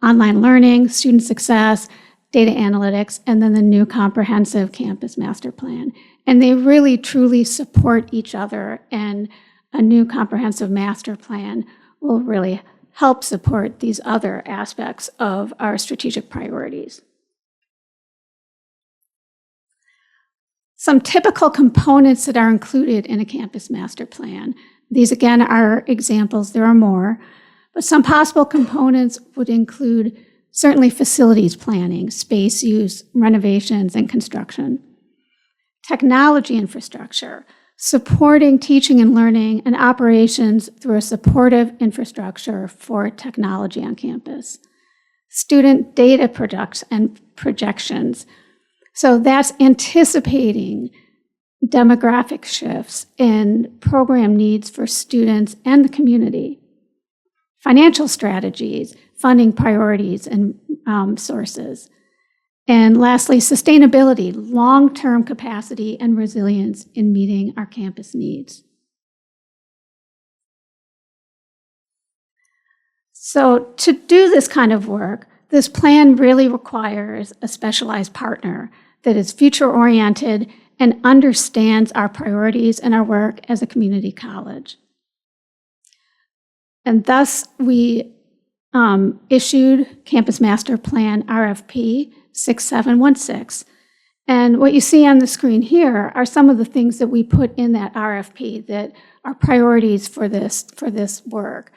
online learning, student success, data analytics, and then the new comprehensive campus master plan. And they really, truly support each other, and a new comprehensive master plan will really help support these other aspects of our strategic priorities. Some typical components that are included in a campus master plan. These, again, are examples. There are more. But some possible components would include certainly facilities planning, space use, renovations, and construction. Technology infrastructure, supporting teaching and learning and operations through a supportive infrastructure for technology on campus. Student data products and projections. So that's anticipating demographic shifts and program needs for students and the community. Financial strategies, funding priorities and sources. And lastly, sustainability, long-term capacity and resilience in meeting our campus needs. So to do this kind of work, this plan really requires a specialized partner that is future-oriented and understands our priorities and our work as a community college. And thus, we issued Campus Master Plan RFP 6716. And what you see on the screen here are some of the things that we put in that RFP that are priorities for this work.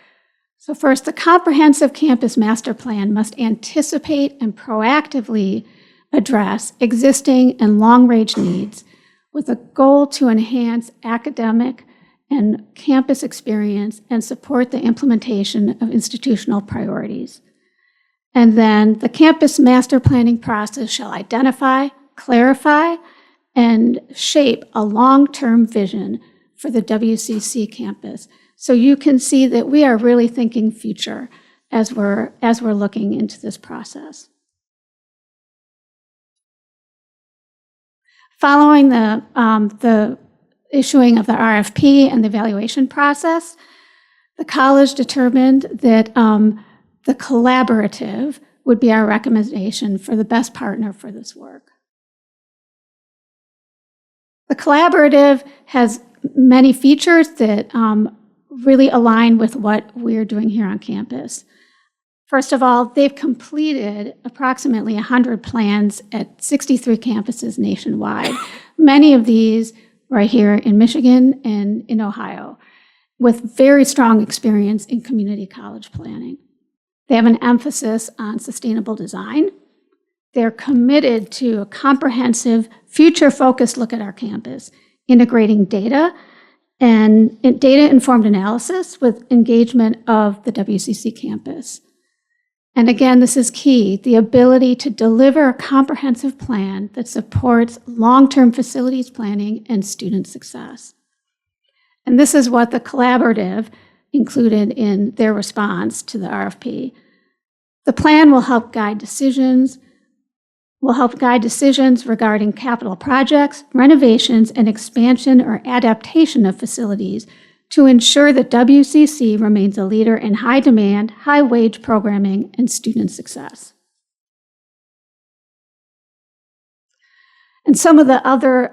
So first, the comprehensive campus master plan must anticipate and proactively address existing and long-range needs with a goal to enhance academic and campus experience and support the implementation of institutional priorities. And then the campus master planning process shall identify, clarify, and shape a long-term vision for the WCC campus. So you can see that we are really thinking future as we're looking into this process. Following the issuing of the RFP and the evaluation process, the college determined that the collaborative would be our recommendation for the best partner for this work. The collaborative has many features that really align with what we're doing here on campus. First of all, they've completed approximately 100 plans at 63 campuses nationwide. Many of these right here in Michigan and in Ohio, with very strong experience in community college planning. They have an emphasis on sustainable design. They're committed to a comprehensive, future-focused look at our campus, integrating data and data-informed analysis with engagement of the WCC campus. And again, this is key, the ability to deliver a comprehensive plan that supports long-term facilities planning and student success. And this is what the collaborative included in their response to the RFP. The plan will help guide decisions regarding capital projects, renovations, and expansion or adaptation of facilities to ensure that WCC remains a leader in high-demand, high-wage programming and student success. And some of the other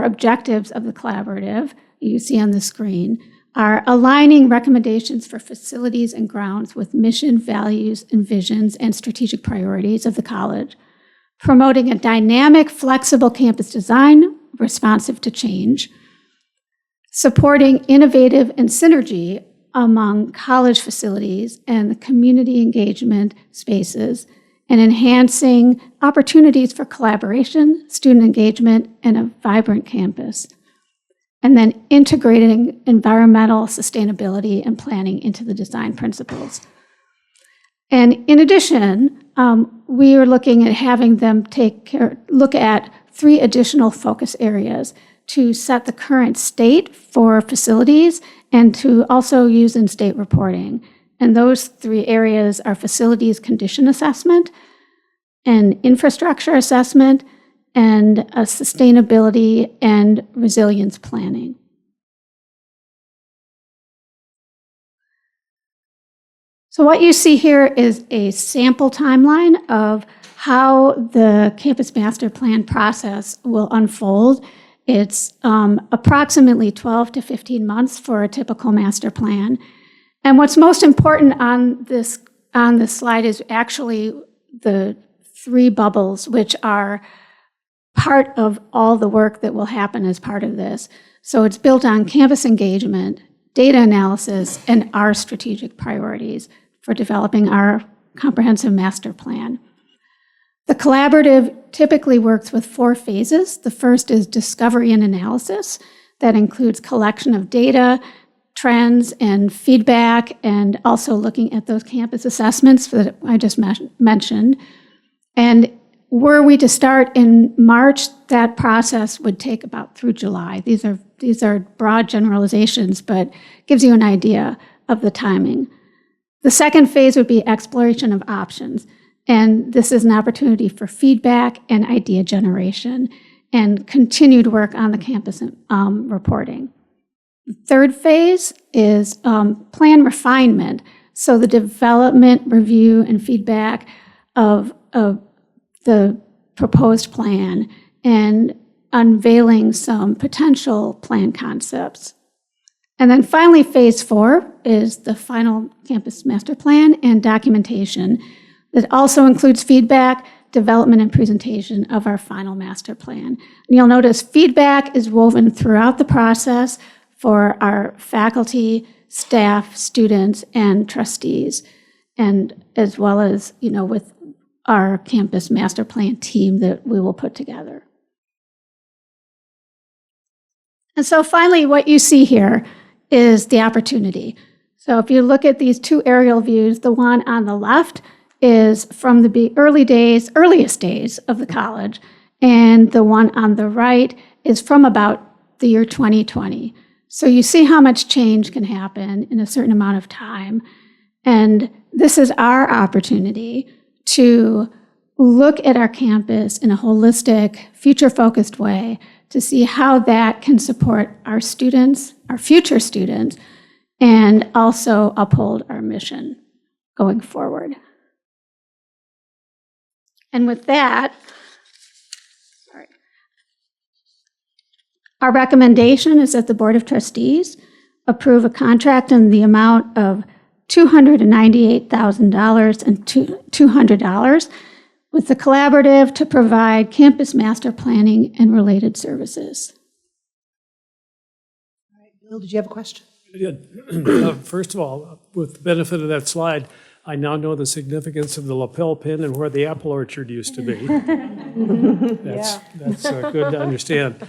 objectives of the collaborative you see on the screen are aligning recommendations for facilities and grounds with mission, values, and visions and strategic priorities of the college, promoting a dynamic, flexible campus design responsive to change, supporting innovative and synergy among college facilities and the community engagement spaces, and enhancing opportunities for collaboration, student engagement, and a vibrant campus. And then integrating environmental sustainability and planning into the design principles. And in addition, we are looking at having them look at 3 additional focus areas to set the current state for facilities and to also use in state reporting. And those 3 areas are facilities condition assessment, and infrastructure assessment, and a sustainability and resilience planning. So what you see here is a sample timeline of how the campus master plan process will unfold. It's approximately 12 to 15 months for a typical master plan. And what's most important on this slide is actually the 3 bubbles, which are part of all the work that will happen as part of this. So it's built on campus engagement, data analysis, and our strategic priorities for developing our comprehensive master plan. The collaborative typically works with 4 phases. The first is discovery and analysis. That includes collection of data, trends, and feedback, and also looking at those campus assessments that I just mentioned. And were we to start in March, that process would take about through July. These are broad generalizations, but gives you an idea of the timing. The second phase would be exploration of options. And this is an opportunity for feedback and idea generation and continued work on the campus reporting. The third phase is plan refinement. So the development, review, and feedback of the proposed plan and unveiling some potential plan concepts. And then finally, phase 4 is the final campus master plan and documentation that also includes feedback, development, and presentation of our final master plan. And you'll notice feedback is woven throughout the process for our faculty, staff, students, and trustees, and as well as, with our campus master plan team that we will put together. And so finally, what you see here is the opportunity. So if you look at these 2 aerial views, the one on the left is from the earliest days of the college, and the one on the right is from about the year 2020. So you see how much change can happen in a certain amount of time. And this is our opportunity to look at our campus in a holistic, future-focused way to see how that can support our students, our future students, and also uphold our mission going forward. And with that, our recommendation is that the Board of Trustees approve a contract in the amount of $298,000 and $200 with the collaborative to provide campus master planning and related services. Bill, did you have a question? First of all, with the benefit of that slide, I now know the significance of the lapel pin and where the apple orchard used to be. That's good to understand.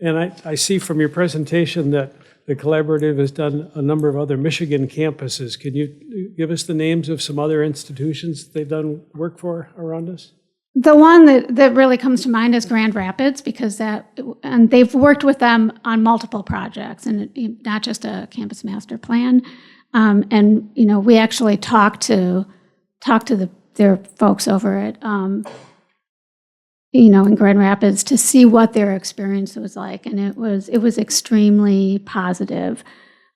And I see from your presentation that the collaborative has done a number of other Michigan campuses. Can you give us the names of some other institutions they've done work for around us? The one that really comes to mind is Grand Rapids, because and they've worked with them on multiple projects, and not just a campus master plan. And we actually talked to their folks over at in Grand Rapids to see what their experience was like, and it was extremely positive.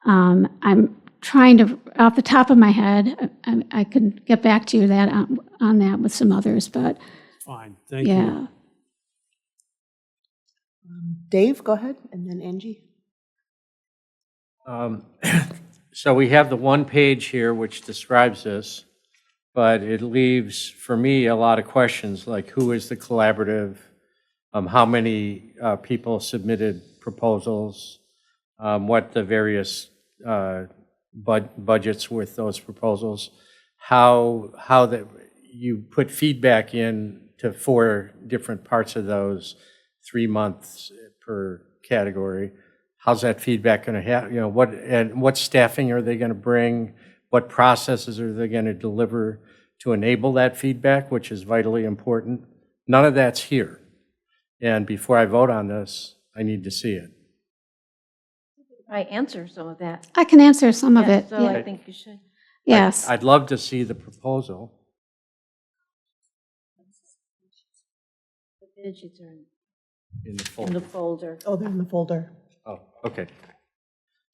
I'm trying to, off the top of my head, I can get back to you on that with some others, but fine, thank you. Dave, go ahead, and then Angie. So we have the one page here which describes this, but it leaves, for me, a lot of questions, like who is the collaborative? How many people submitted proposals? What the various budgets with those proposals? How that you put feedback in to 4 different parts of those, 3 months per category. How's that feedback going to happen? You know, what staffing are they going to bring? What processes are they going to deliver to enable that feedback, which is vitally important? None of that's here. And before I vote on this, I need to see it. I answer some of that. I can answer some of Yes, it. so yeah. I think you should. Yes. I'd love to see the proposal. The bid sheets are In the in folder. the folder. Oh, they're in the folder. Oh, okay.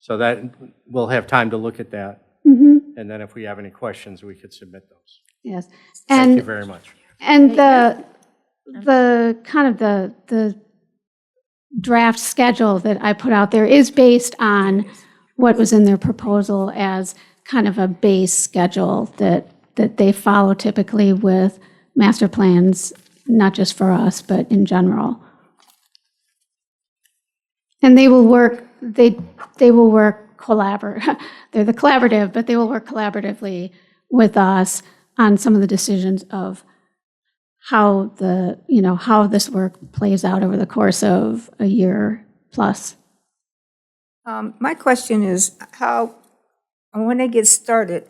So that, we'll have time to look at that. Mm-hmm. And then if we have any questions, we could submit those. Yes. Thank And you very much. And the kind of the draft schedule that I put out there is based on what was in their proposal as kind of a base schedule that they follow typically with master plans, not just for us, but in general. And they will work, they will work they're the collaborative, but they will work collaboratively with us on some of the decisions of how how this work plays out over the course of a year plus. My question is when they get started,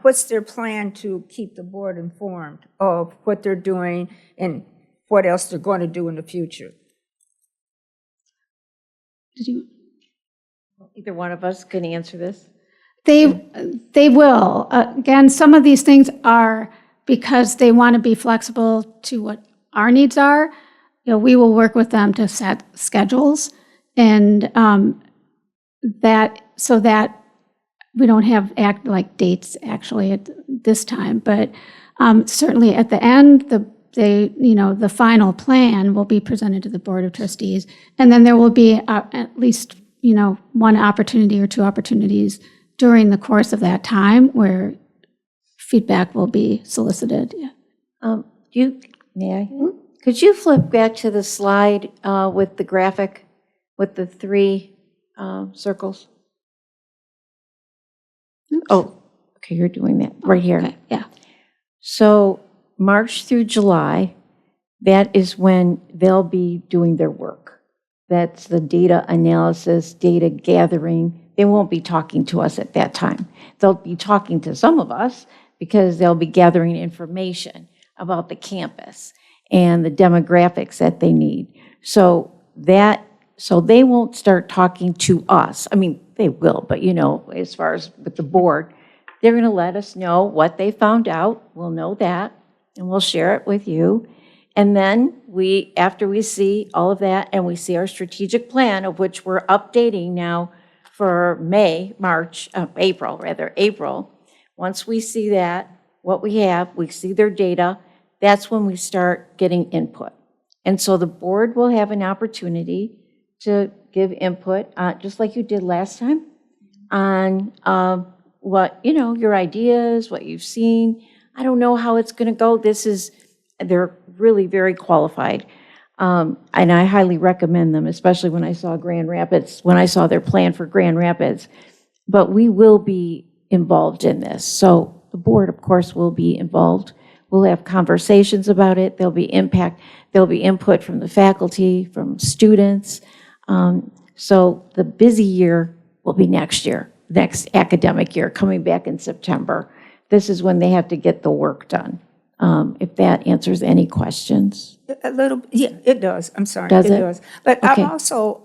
what's their plan to keep the board informed of what they're doing and what else they're going to do in the future? Either one of us can answer this. They will. Again, some of these things are because they want to be flexible to what our needs are. You know, we will work with them to set schedules, and so that we don't have dates actually at this time. But certainly at the end, the final plan will be presented to the Board of Trustees, and then there will be at least one opportunity or 2 opportunities during the course of that time where feedback will be solicited. Yeah. May I? Could you flip back to the slide with the graphic with the 3 circles? Oops. Oh, okay, you're doing that right here. Okay, yeah. So March through July, that is when they'll be doing their work. That's the data analysis, data gathering. They won't be talking to us at that time. They'll be talking to some of us because they'll be gathering information about the campus and the demographics that they need. So they won't start talking to us. I mean, they will, but as far as with the board, they're going to let us know what they found out. We'll know that, and we'll share it with you. And then after we see all of that and we see our strategic plan, of which we're updating now for April. Once we see that, what we have, we see their data, that's when we start getting input. And so the board will have an opportunity to give input, just like you did last time, on what, your ideas, what you've seen. I don't know how it's going to go. They're really very qualified. And I highly recommend them, especially when I saw their plan for Grand Rapids. But we will be involved in this. So the board, of course, will be involved. We'll have conversations about it. There'll be impact. There'll be input from the faculty, from students. So the busy year will be next academic year, coming back in September. This is when they have to get the work done. If that answers any questions. A little, yeah, it does. I'm sorry. Does it? does. But Okay. I'm also,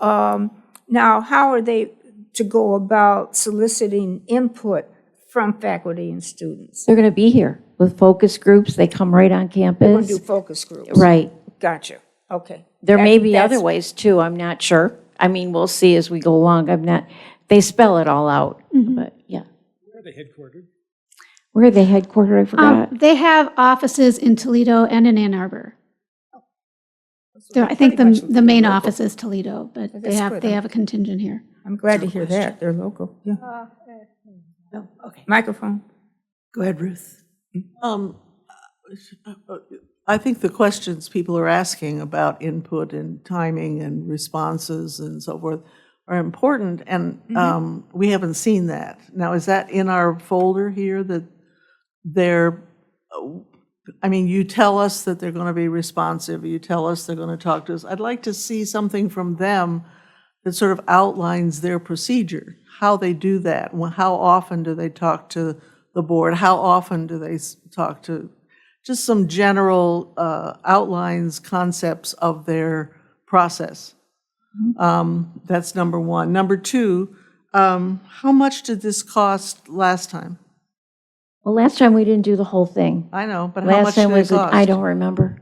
now, how are they to go about soliciting input from faculty and students? They're going to be here with focus groups. They come right on They're going campus. to do focus groups. Right. Gotcha. Okay. There may be That's- other ways too. I'm not sure. I mean, we'll see as we go along. They spell it all out, but yeah. Where are they headquartered? Where are they headquartered? I forgot. They have offices in Toledo and in Ann Arbor. I think the main office is Toledo, but that's good. they have a contingent here. I'm glad to hear that. They're local. Yeah. No, okay. Microphone. Go ahead, Ruth. I think the questions people are asking about input and timing and responses and so forth are important, and we haven't seen that. Now, is that in our folder here that they're, I mean, you tell us that they're going to be responsive, you tell us they're going to talk to us. I'd like to see something from them that sort of outlines their procedure, how they do that, how often do they talk to the board, how often do they talk to, just some general outlines, concepts of their process. That's number one. Number two, how much did this cost last time? Well, last time we didn't do the whole thing. I know, but how much Last time did it was, cost? I don't remember.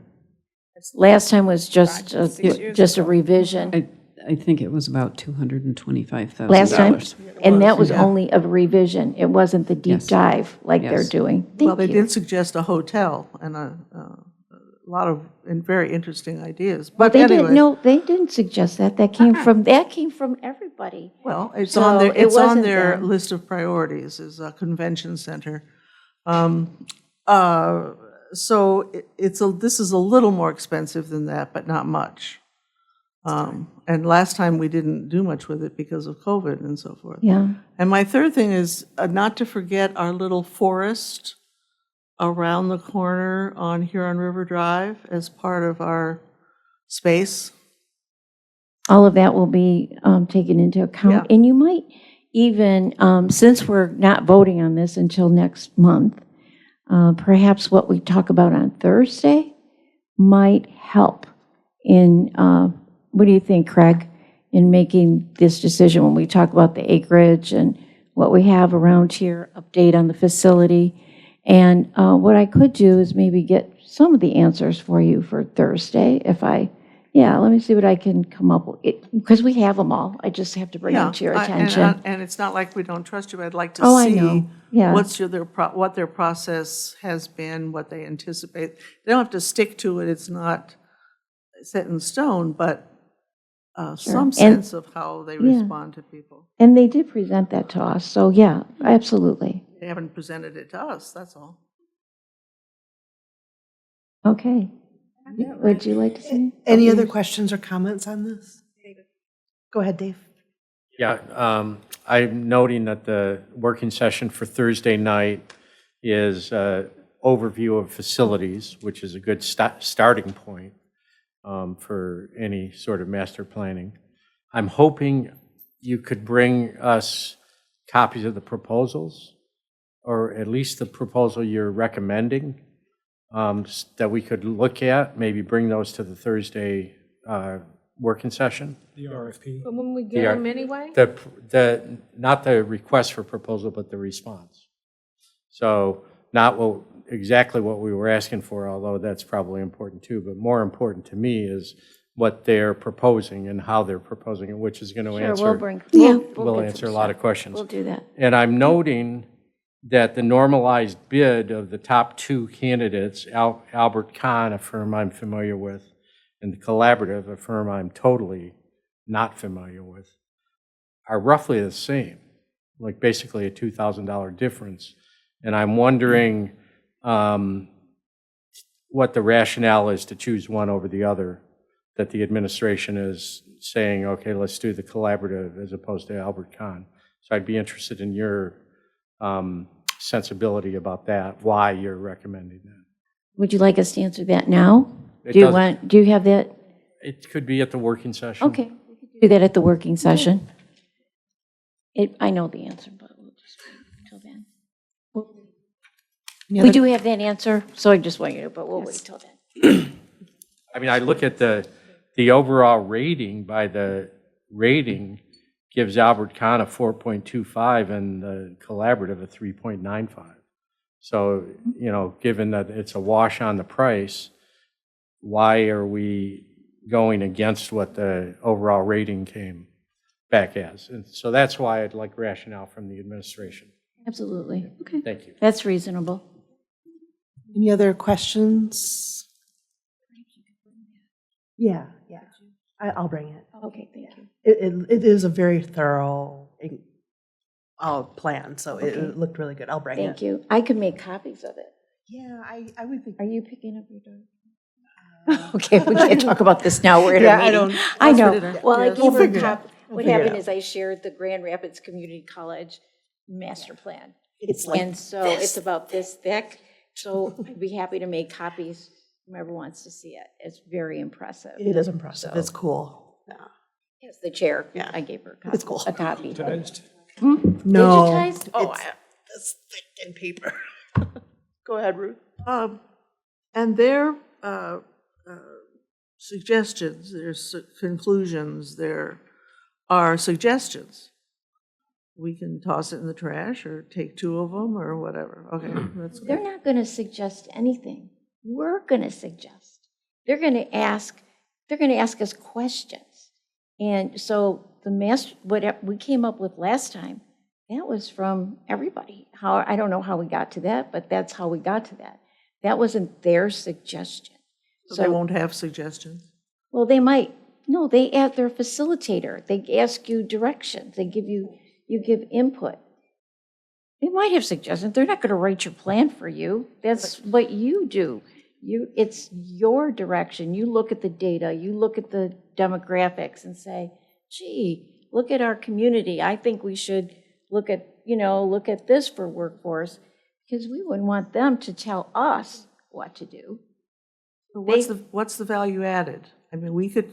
Last time was just a revision. I think it was about $225,000. Last time, and that was only a revision. It wasn't the deep dive like they're doing. Well, they did suggest a hotel and a lot of very interesting ideas. But they anyway, didn't. No, they didn't suggest that. That came from everybody. Well, it's So on their it wasn't their them. list of priorities is a convention center. So this is a little more expensive than that, but not much. And last time we didn't do much with it because of COVID and so forth. Yeah. And my third thing is not to forget our little forest around the corner on Huron River Drive as part of our space. All of that will be taken into account. Yeah. And you might even, since we're not voting on this until next month, perhaps what we talk about on Thursday might help in, what do you think, Craig, in making this decision when we talk about the acreage and what we have around here, update on the facility. And what I could do is maybe get some of the answers for you for Thursday let me see what I can come up with, because we have them all. I just have to bring them to your attention. And it's not like we don't trust you, but I'd like to I see know. Yeah. what their process has been, what they anticipate. They don't have to stick to it, it's not set in stone, but some sense of how they respond to people. And they did present that to us, so yeah, absolutely. They haven't presented it to us, that's all. Okay. Would you like to say? Any other questions or comments on this? Go ahead, Dave. Yeah, I'm noting that the working session for Thursday night is overview of facilities, which is a good starting point for any sort of master planning. I'm hoping you could bring us copies of the proposals, or at least the proposal you're recommending, that we could look at, maybe bring those to the Thursday working session. The RFP. But when we get them anyway? Not the request for proposal, but the response. So not exactly what we were asking for, although that's probably important too, but more important to me is what they're proposing and how they're proposing it, which is going to answer, we'll answer a lot of questions. We'll do that. And I'm noting that the normalized bid of the top two candidates, Albert Kahn, a firm I'm familiar with, and the Collaborative, a firm I'm totally not familiar with, are roughly the same, like basically a $2,000 difference. And I'm wondering what the rationale is to choose one over the other, that the administration is saying, okay, let's do the Collaborative as opposed to Albert Kahn. So I'd be interested in your sensibility about that, why you're recommending that. Would you like us to answer that now? It Do you doesn't- do you have that? It could be at the working session. Okay, we could do that at the working session. I know the answer, but we'll just wait till then. We do have that answer, so I just want you to, but we'll wait till then. I mean, I look at the overall rating by the rating gives Albert Kahn a 4.25 and the Collaborative a 3.95. So, given that it's a wash on the price, why are we going against what the overall rating came back as? And so that's why I'd like rationale from the administration. Absolutely. Okay. Thank you. That's reasonable. Any other questions? Yeah, yeah. I'll bring it. Okay, thank you. It is a very thorough plan, so it Okay. looked really good. I'll bring it. Thank you. I could make copies of it. Yeah, I would think. Are you picking up your daughter? Okay, we can't talk about this now. We're at Yeah, a I meeting. don't- I that's for know. dinner. Well, I Yes. gave We'll her figure a it out. copy. We'll What figure it happened out. is I shared the Grand Rapids Community College master plan. It's like And so it's about this thick. So I'd be happy to make copies, whomever wants to see it. It's very impressive. It is impressive. So- It's cool. Yes, the chair. Yeah. I gave her It's cool. a copy. No. Digitized? Oh, It's thick in paper. Go ahead, Ruth. And their suggestions, their conclusions, there are suggestions. We can toss it in the trash or take two of them or whatever. Okay, that's good. They're not going to suggest anything. We're going to suggest. They're going to ask us questions. And so what we came up with last time, that was from everybody. I don't know how we got to that, but that's how we got to that. That wasn't their suggestion. So they won't have suggestions? Well, they might. No, they add their facilitator. They ask you directions. They give you give input. They might have suggestions. They're not going to write your plan for you. That's what you do. It's your direction. You look at the data. You look at the demographics and say, gee, look at our community. I think we should look at this for workforce, because we wouldn't want them to tell us what to do. What's the value added? I mean, we could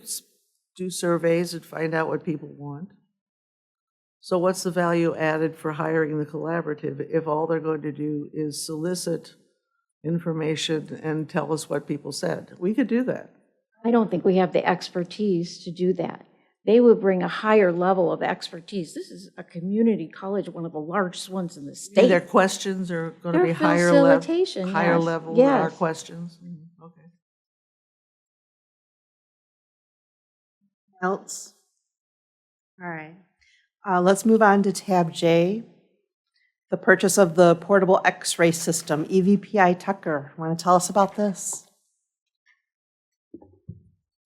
do surveys and find out what people want. So what's the value added for hiring the collaborative if all they're going to do is solicit information and tell us what people said? We could do that. I don't think we have the expertise to do that. They would bring a higher level of expertise. This is a community college, one of the largest ones in the state. Their questions are going to Their be higher level facilitation, yes. than our Yes. questions. Okay. Else? All right. Let's move on to tab J, the purchase of the portable X-ray system, EVPI Tucker. Want to tell us about this?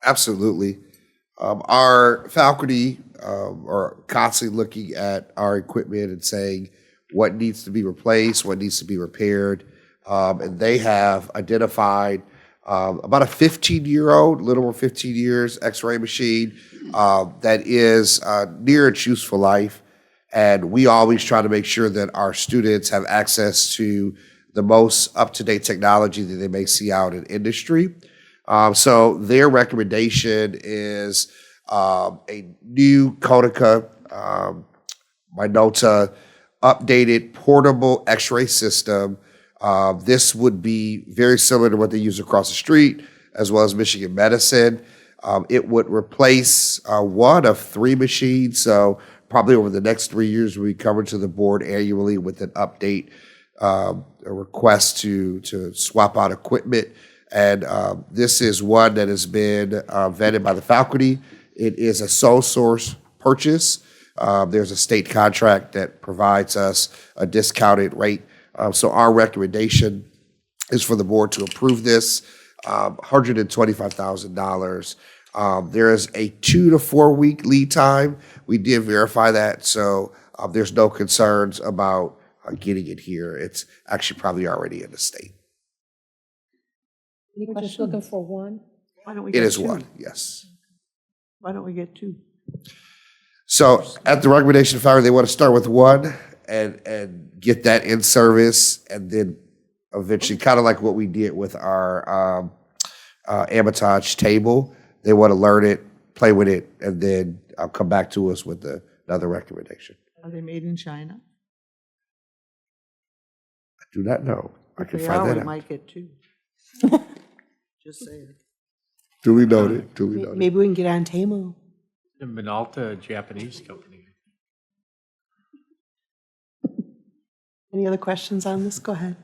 Absolutely. Our faculty are constantly looking at our equipment and saying what needs to be replaced, what needs to be repaired. And they have identified about a 15-year-old, little over 15 years, X-ray machine that is near its useful life. And we always try to make sure that our students have access to the most up-to-date technology that they may see out in industry. So their recommendation is a new Konica Minolta updated portable X-ray system. This would be very similar to what they use across the street, as well as Michigan Medicine. It would replace one of three machines, so probably over the next 3 years, we come to the board annually with an update, a request to swap out equipment. And this is one that has been vetted by the faculty. It is a sole source purchase. There's a state contract that provides us a discounted rate. So our recommendation is for the board to approve this, $125,000. There is a 2 to 4 week lead time. We did verify that, so there's no concerns about getting it here. It's actually probably already in the state. We're just looking for one. Why don't we It get is two? one, yes. Why don't we get two? So at the recommendation of faculty, they want to start with one and get that in service, and then eventually, kind of like what we did with our Amatage table, they want to learn it, play with it, and then come back to us with another recommendation. Are they made in China? I do not know. I If can they find are, that we out. might get two. Just saying. Duly noted, duly noted. Maybe we can get on Temu. The Minolta, Japanese company. Any other questions on this? Go ahead.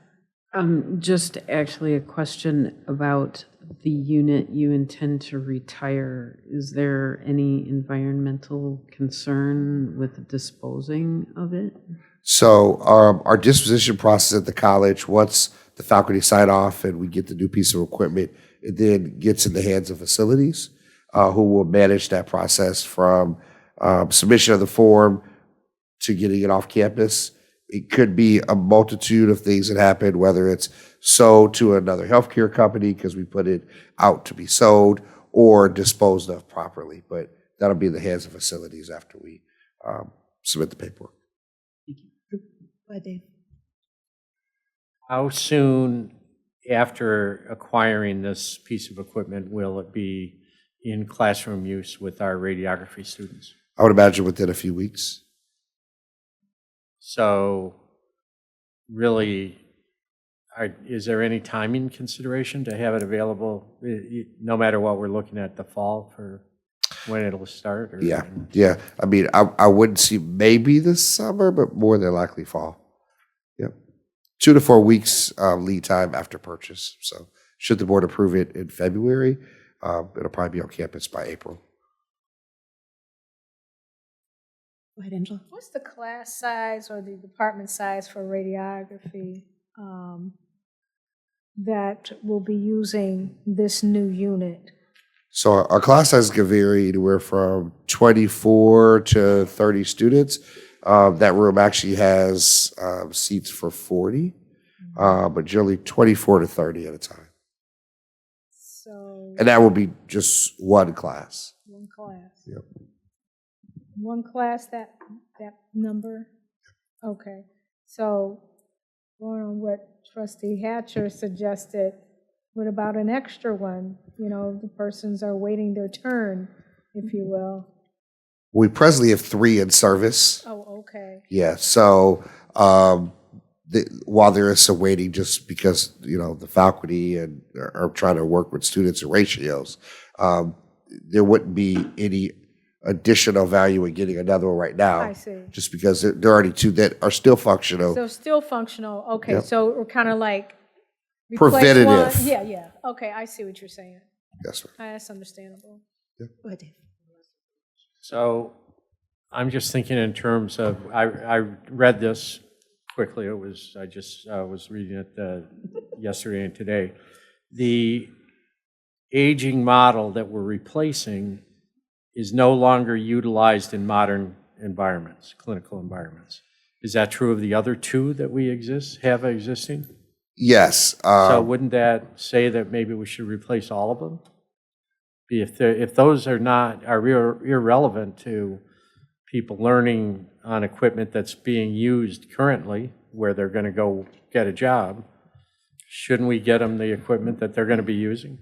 Just actually a question about the unit you intend to retire. Is there any environmental concern with disposing of it? So our disposition process at the college, once the faculty sign off and we get the new piece of equipment, it then gets in the hands of facilities. who will manage that process from submission of the form to getting it off campus. It could be a multitude of things that happen, whether it's sold to another healthcare company because we put it out to be sold, or disposed of properly. But that'll be in the hands of facilities after we submit the paperwork. Go ahead, Dave. How soon after acquiring this piece of equipment will it be in classroom use with our radiography students? I would imagine within a few weeks. So really, is there any timing consideration to have it available, no matter what we're looking at, the fall for when it'll start? Or Yeah. I mean, I wouldn't see maybe this summer, but more than likely fall. Yep. 2 to 4 weeks lead time after purchase. So should the board approve it in February, it'll probably be on campus by April. Go ahead, Angela. What's the class size or the department size for radiography that will be using this new unit? So our class size can vary anywhere from 24 to 30 students. That room actually has seats for 40, but generally 24 to 30 at a time. So. And that will be just one class. One class. Yep. One class, that number? Okay. So going on what Trustee Hatcher suggested, what about an extra one? You know, the persons are waiting their turn, if you will. We presently have 3 in service. Oh, okay. Yeah, so while there is some waiting, just because, the faculty and are trying to work with students and ratios, there wouldn't be any additional value in getting another one right now. I see. Just because there are already 2 that are still functional. So still functional. Okay, Yep. so we're kind of like replace Preventative. one. Yeah. Okay, I see what you're saying. Yes, sir. That's understandable. Yeah. Go ahead, Dave. So I'm just thinking in terms of, I read this quickly. I just was reading it yesterday and today. The aging model that we're replacing is no longer utilized in modern environments, clinical environments. Is that true of the other 2 that we have existing? Yes. So wouldn't that say that maybe we should replace all of them? If those are irrelevant to people learning on equipment that's being used currently, where they're going to go get a job, shouldn't we get them the equipment that they're going to be using?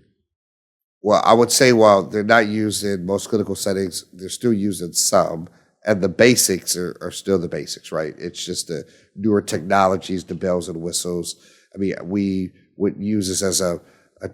Well, I would say while they're not used in most clinical settings, they're still used in some, and the basics are still the basics, right? It's just the newer technologies, the bells and whistles. I mean, we would use this as a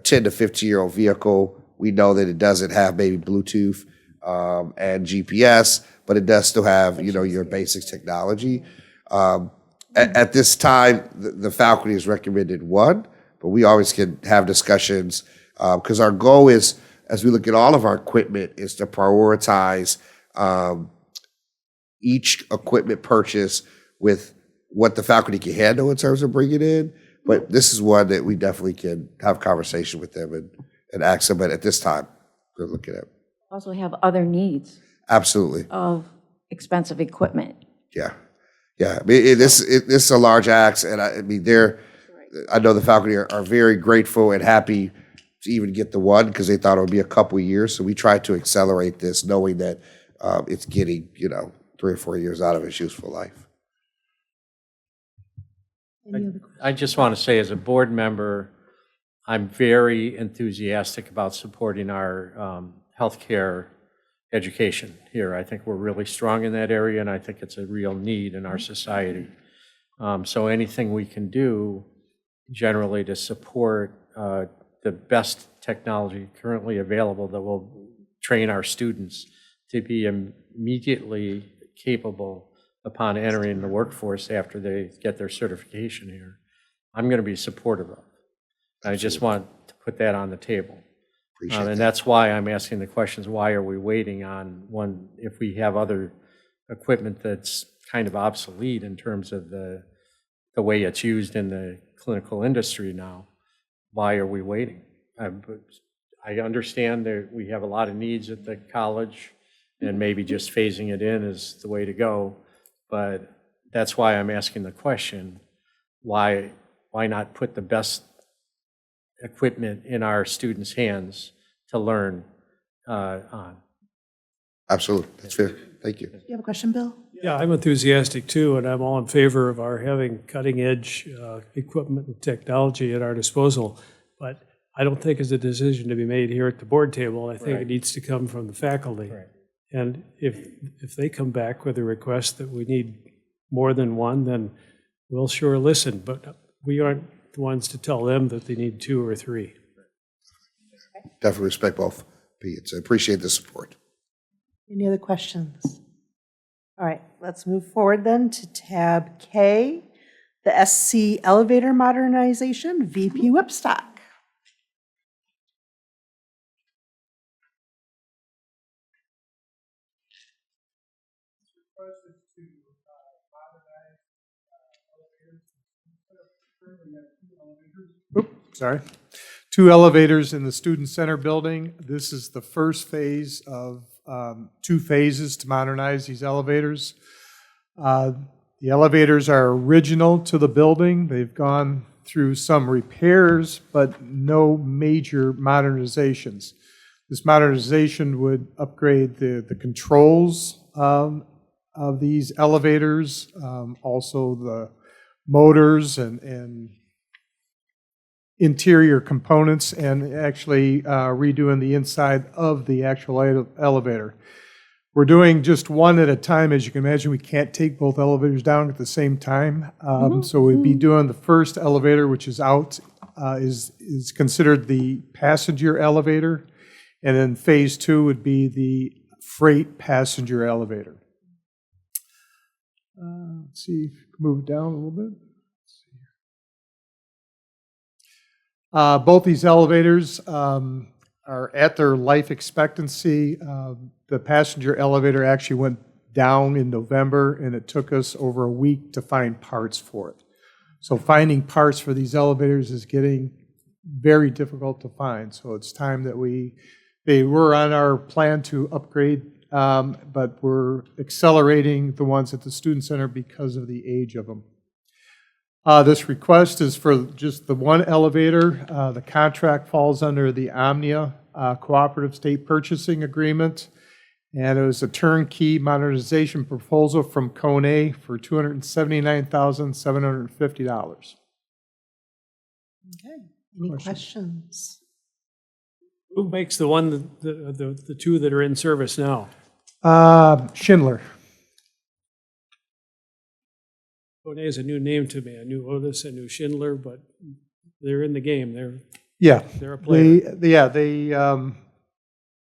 10 to 15-year-old vehicle. We know that it doesn't have maybe Bluetooth and GPS, but it does still have, your basic technology. At this time, the faculty has recommended 1, but we always can have discussions because our goal is, as we look at all of our equipment, is to prioritize each equipment purchase with what the faculty can handle in terms of bringing in. But this is one that we definitely can have conversation with them and ask them. But at this time, we're looking at. Also have other needs Absolutely. of expensive equipment. Yeah. I mean, this is a large ask, and I know the faculty are very grateful and happy to even get the one because they thought it would be a couple of years. So we tried to accelerate this, knowing that it's getting 3 or 4 years out of its useful life. I just want to say, as a board member, I'm very enthusiastic about supporting our healthcare education here. I think we're really strong in that area, and I think it's a real need in our society. So anything we can do generally to support the best technology currently available that will train our students to be immediately capable upon entering the workforce after they get their certification here, I'm going to be supportive of. I just want to put that on the table. And that's why I'm asking the questions, why are we waiting on one, if we have other equipment that's kind of obsolete in terms of the way it's used in the clinical industry now, why are we waiting? I understand that we have a lot of needs at the college, and maybe just phasing it in is the way to go. But that's why I'm asking the question, why not put the best equipment in our students' hands to learn on? Absolutely, that's fair. Thank you. You have a question, Bill? Yeah, I'm enthusiastic too, and I'm all in favor of our having cutting-edge equipment and technology at our disposal. But I don't think it's a decision to be made here at the board table. I think it needs to come from the faculty. Right. And if they come back with a request that we need more than one, then we'll sure listen. But we aren't the ones to tell them that they need 2 or 3. Definitely respect both opinions. I appreciate the support. Any other questions? All right, let's move forward then to tab K, the SC elevator modernization, VP Whipstock. Sorry. 2 elevators in the Student Center building. This is the first phase of 2 phases to modernize these elevators. The elevators are original to the building. They've gone through some repairs, but no major modernizations. This modernization would upgrade the controls of these elevators, also the motors and interior components, and actually redoing the inside of the actual elevator. We're doing just one at a time. As you can imagine, we can't take both elevators down at the same time. So we'd be doing the first elevator, which is out, is considered the passenger elevator. And then phase 2 would be the freight passenger elevator. Let's see if we can move it down a little bit. Both these elevators are at their life expectancy. The passenger elevator actually went down in November, and it took us over a week to find parts for it. So finding parts for these elevators is getting very difficult to find. So it's time that they were on our plan to upgrade, but we're accelerating the ones at the Student Center because of the age of them. This request is for just the one elevator. The contract falls under the Omnia Cooperative State Purchasing Agreement, and it was a turnkey modernization proposal from Kone for $279,750. Okay, any questions? Who makes the one, the 2 that are in service now? Schindler. Kone is a new name to me. I knew Otis, I knew Schindler, but they're in the game. They're a player.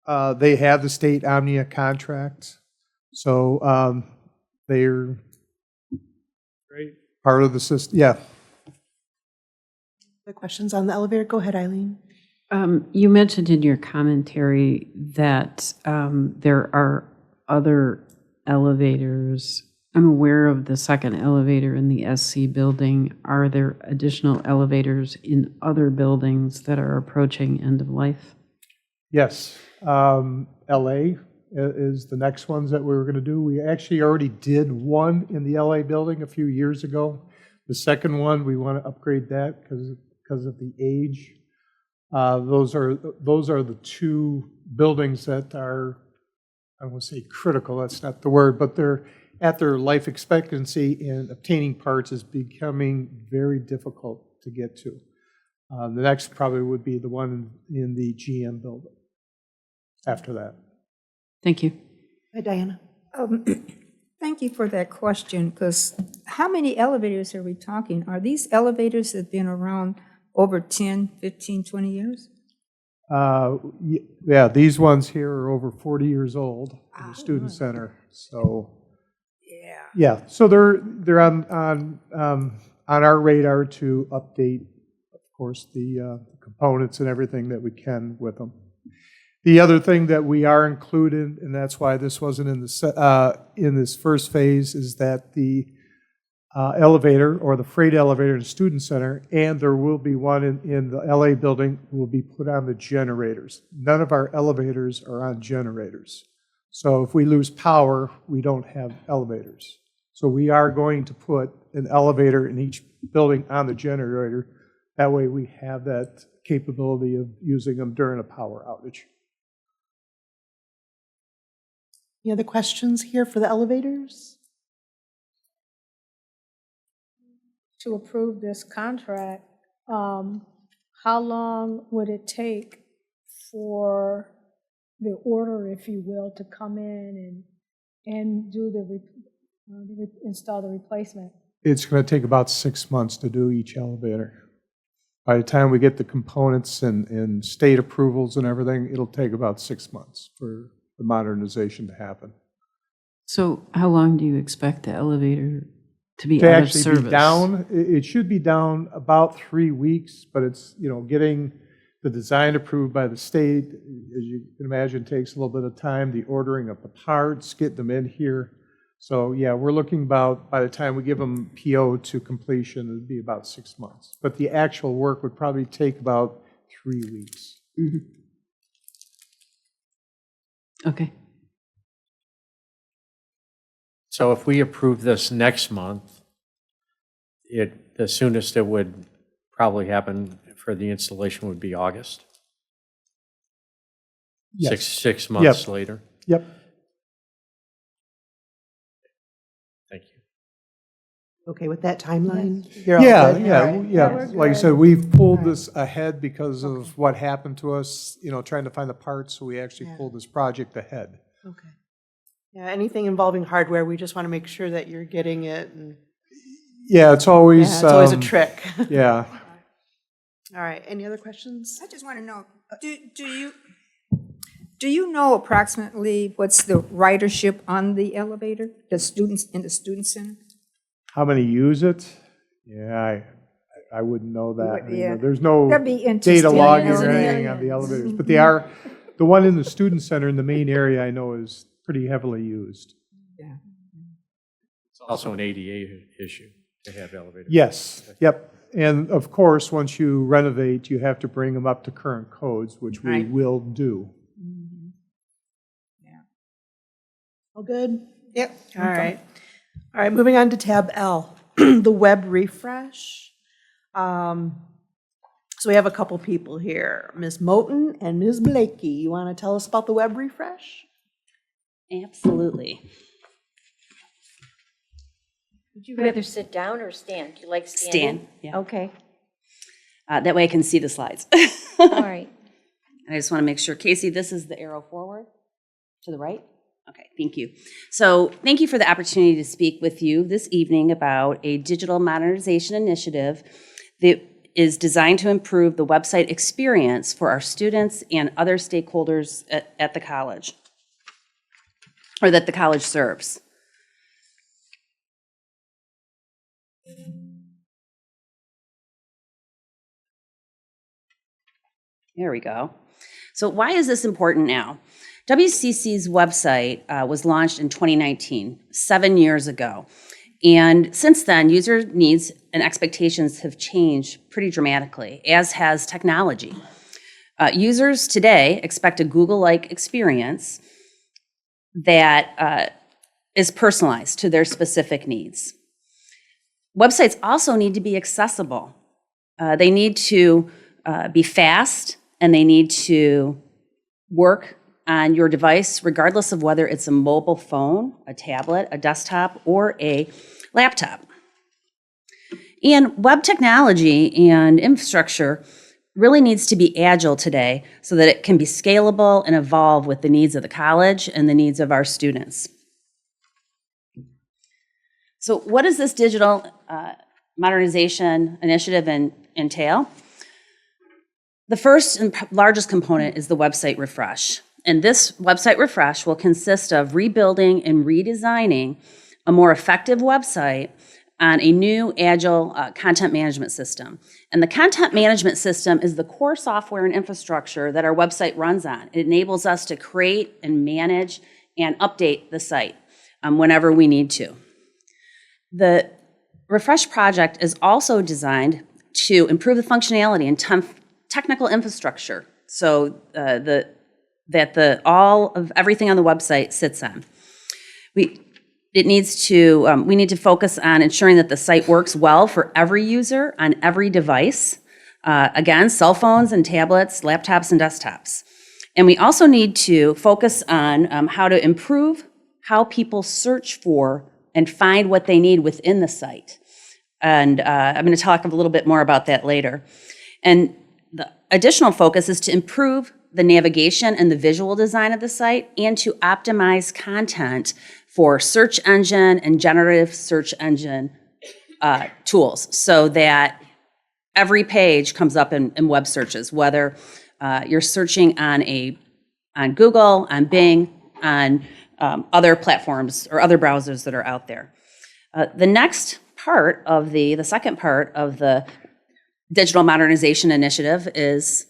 They have the state Omnia contract, so they're part of the system. Yeah. The questions on the elevator? Go ahead, Eileen. You mentioned in your commentary that there are other elevators. I'm aware of the second elevator in the SC building. Are there additional elevators in other buildings that are approaching end of life? Yes. LA is the next ones that we were going to do. We actually already did one in the LA building a few years ago. The second one, we want to upgrade that because of the age. Those are the 2 buildings that are, I won't say critical, that's not the word, but they're at their life expectancy, and obtaining parts is becoming very difficult to get to. The next probably would be the one in the GM building after that. Thank you. Hi, Diana. Thank you for that question, because how many elevators are we talking? Are these elevators that have been around over 10, 15, 20 years? Yeah, these ones here are over 40 years old in the Student Center. So yeah, so they're on our radar to update, of course, the components and everything that we can with them. The other thing that we are included, and that's why this wasn't in this first phase, is that the elevator or the freight elevator in the Student Center, and there will be one in the LA building will be put on the generators. None of our elevators are on generators. So if we lose power, we don't have elevators. So we are going to put an elevator in each building on the generator. That way we have that capability of using them during a power outage. Any other questions here for the elevators? To approve this contract, how long would it take for the order, if you will, to come in and do install the replacement? It's going to take about 6 months to do each elevator. By the time we get the components and state approvals and everything, it'll take about 6 months for the modernization to happen. So how long do you expect the elevator to be To out of actually service? be down, it should be down about 3 weeks, but it's, getting the design approved by the state, as you can imagine, takes a little bit of time, the ordering of the parts, getting them in here. So yeah, we're looking about, by the time we give them PO to completion, it'd be about 6 months. But the actual work would probably take about 3 weeks. Okay. So if we approve this next month, the soonest it would probably happen for the installation would be August? Yes. Six months later? Yep. Thank you. Okay with that timeline? You're all Yeah, good? yeah, All right. yeah. Like I said, we've pulled this ahead because of what happened to us, trying to find the parts, so we actually pulled this project ahead. Okay. Yeah, anything involving hardware, we just want to make sure that you're getting it. And Yeah, it's always... yeah, it's always a trick. Yeah. All right, any other questions? I just want to know, do you know approximately what's the ridership on the elevator, the students in the Student Center? How many use it? Yeah, I wouldn't know that. Yeah. There's no That'd be interesting, data logging isn't or it? anything on the elevators, but they are, the one in the Student Center in the main area I know is pretty heavily used. Yeah. It's also an ADA issue to have elevators. Yes, yep. And of course, once you renovate, you have to bring them up to current codes, which we Right. will do. All good? Yep. All right. All right, moving on to tab L, the web refresh. So we have a couple people here, Ms. Moten and Ms. Blakey. You want to tell us about the web refresh? Absolutely. Would you rather sit down or stand? Do you like standing? Stand, yeah. Okay. That way I can see the slides. All right. I just want to make sure, Casey, this is the arrow forward to the right? Okay, thank you. So thank you for the opportunity to speak with you this evening about a digital modernization initiative that is designed to improve the website experience for our students and other stakeholders at the college, or that the college serves. There we go. So why is this important now? WCC's website was launched in 2019, 7 years ago. And since then, user needs and expectations have changed pretty dramatically, as has technology. Users today expect a Google-like experience that is personalized to their specific needs. Websites also need to be accessible. They need to be fast, and they need to work on your device, regardless of whether it's a mobile phone, a tablet, a desktop, or a laptop. And web technology and infrastructure really needs to be agile today so that it can be scalable and evolve with the needs of the college and the needs of our students. So what does this digital modernization initiative entail? The first and largest component is the website refresh. And this website refresh will consist of rebuilding and redesigning a more effective website on a new agile content management system. And the content management system is the core software and infrastructure that our website runs on. It enables us to create and manage and update the site whenever we need to. The Refresh project is also designed to improve the functionality and technical infrastructure, so all of everything on the website sits on. We need to focus on ensuring that the site works well for every user on every device. Again, cell phones and tablets, laptops and desktops. And we also need to focus on how to improve how people search for and find what they need within the site. And I'm going to talk a little bit more about that later. And the additional focus is to improve the navigation and the visual design of the site and to optimize content for search engine and generative search engine tools so that every page comes up in web searches, whether you're searching on Google, on Bing, on other platforms or other browsers that are out there. The next part of the second part of the digital modernization initiative is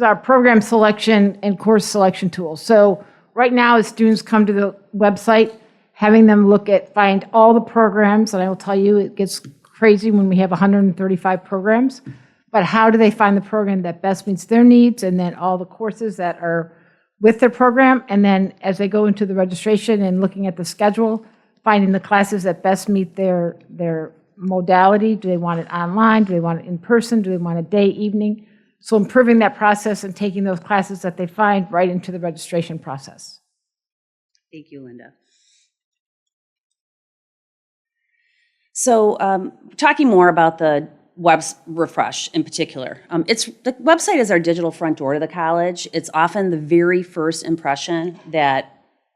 our program selection and course selection tool. So right now, as students come to the website, having them find all the programs, and I will tell you, it gets crazy when we have 135 programs, but how do they find the program that best meets their needs, and then all the courses that are with their program, and then as they go into the registration and looking at the schedule, finding the classes that best meet their modality. Do they want it online? Do they want it in person? Do they want it day, evening? So improving that process and taking those classes that they find right into the registration process. Thank you, Linda. So talking more about the web refresh in particular, the website is our digital front door to the college. It's often the very first impression that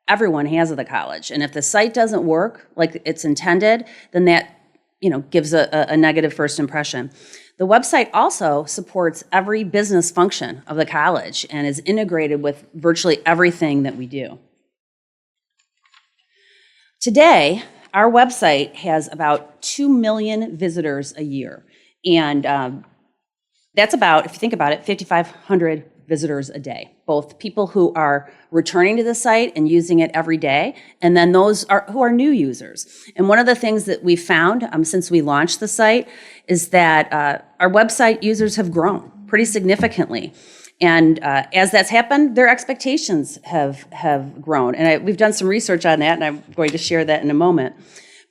everyone has of the college. And if the site doesn't work like it's intended, then that gives a negative first impression. The website also supports every business function of the college and is integrated with virtually everything that we do. Today, our website has about 2 million visitors a year. And that's about, if you think about it, 5,500 visitors a day, both people who are returning to the site and using it every day, and then those who are new users. And one of the things that we found since we launched the site is that our website users have grown pretty significantly. And as that's happened, their expectations have grown. And we've done some research on that, and I'm going to share that in a moment.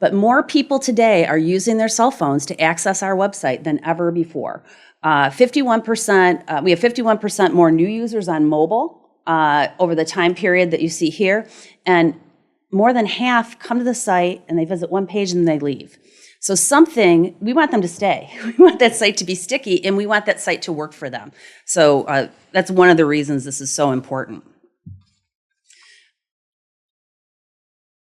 But more people today are using their cell phones to access our website than ever before. 51%, we have 51% more new users on mobile over the time period that you see here. And more than half come to the site and they visit one page and then they leave. So we want them to stay. We want that site to be sticky and we want that site to work for them. So that's one of the reasons this is so important.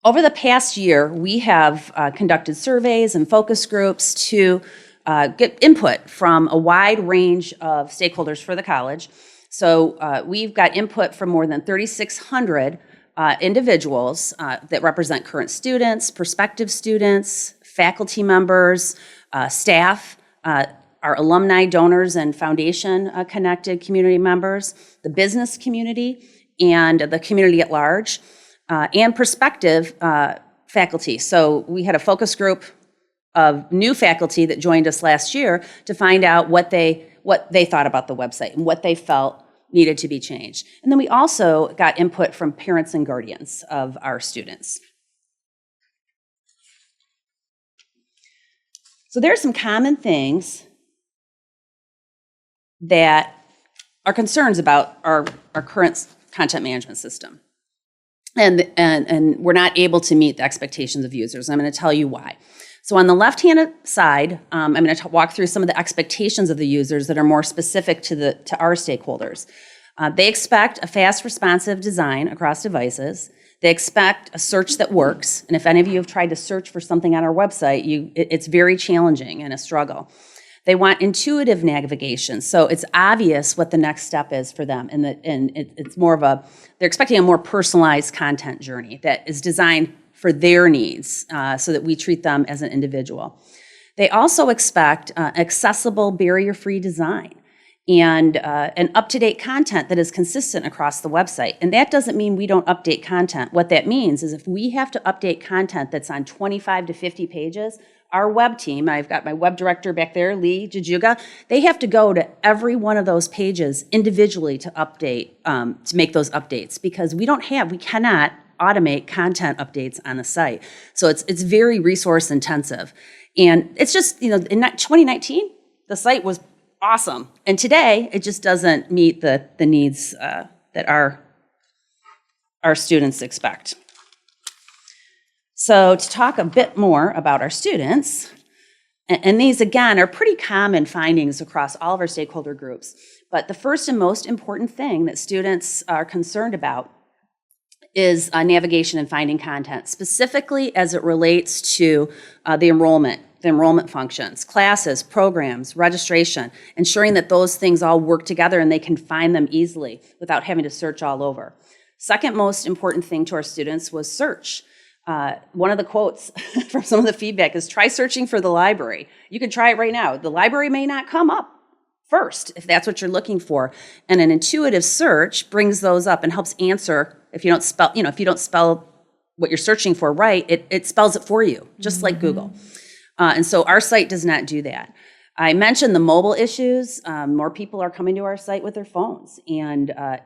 Over the past year, we have conducted surveys and focus groups to get input from a wide range of stakeholders for the college. So we've got input from more than 3,600 individuals that represent current students, prospective students, faculty members, staff, our alumni, donors, and foundation-connected community members, the business community, and the community at large, and prospective faculty. So we had a focus group of new faculty that joined us last year to find out what they thought about the website and what they felt needed to be changed. And then we also got input from parents and guardians of our students. So there are some common things that are concerns about our current content management system. And we're not able to meet the expectations of users. I'm going to tell you why. So on the left-hand side, I'm going to walk through some of the expectations of the users that are more specific to our stakeholders. They expect a fast, responsive design across devices. They expect a search that works. And if any of you have tried to search for something on our website, it's very challenging and a struggle. They want intuitive navigation, so it's obvious what the next step is for them. And it's more of they're expecting a more personalized content journey that is designed for their needs so that we treat them as an individual. They also expect accessible, barrier-free design. and up-to-date content that is consistent across the website. And that doesn't mean we don't update content. What that means is if we have to update content that's on 25 to 50 pages, our web team, I've got my web director back there, Lee Jajuga, they have to go to every one of those pages individually to update, to make those updates, because we cannot automate content updates on the site. So it's very resource intensive. And it's just, in 2019, the site was awesome. And today, it just doesn't meet the needs that our students expect. So to talk a bit more about our students, and these again are pretty common findings across all of our stakeholder groups, but the first and most important thing that students are concerned about is navigation and finding content, specifically as it relates to the enrollment functions, classes, programs, registration, ensuring that those things all work together and they can find them easily without having to search all over. Second most important thing to our students was search. One of the quotes from some of the feedback is, try searching for the library. You can try it right now. The library may not come up first if that's what you're looking for. And an intuitive search brings those up and helps answer. If you don't spell what you're searching for right, it spells it for you, just like Google. And so our site does not do that. I mentioned the mobile issues. More people are coming to our site with their phones. And I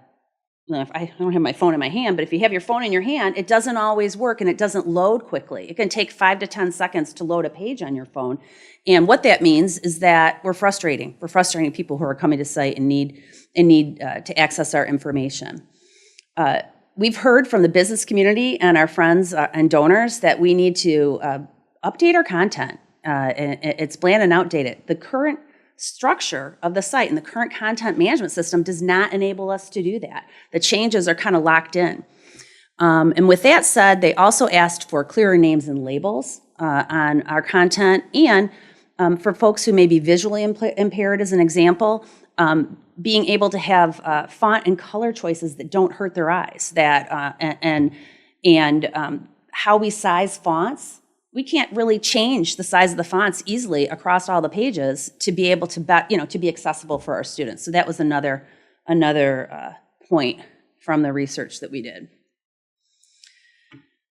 don't have my phone in my hand, but if you have your phone in your hand, it doesn't always work and it doesn't load quickly. It can take 5 to 10 seconds to load a page on your phone. And what that means is that we're frustrating. We're frustrating people who are coming to site and need to access our information. We've heard from the business community and our friends and donors that we need to update our content. It's bland and outdated. The current structure of the site and the current content management system does not enable us to do that. The changes are kind of locked in. And with that said, they also asked for clearer names and labels on our content, and for folks who may be visually impaired, as an example, being able to have font and color choices that don't hurt their eyes, and how we size fonts. We can't really change the size of the fonts easily across all the pages to be able to be accessible for our students. So that was another point from the research that we did.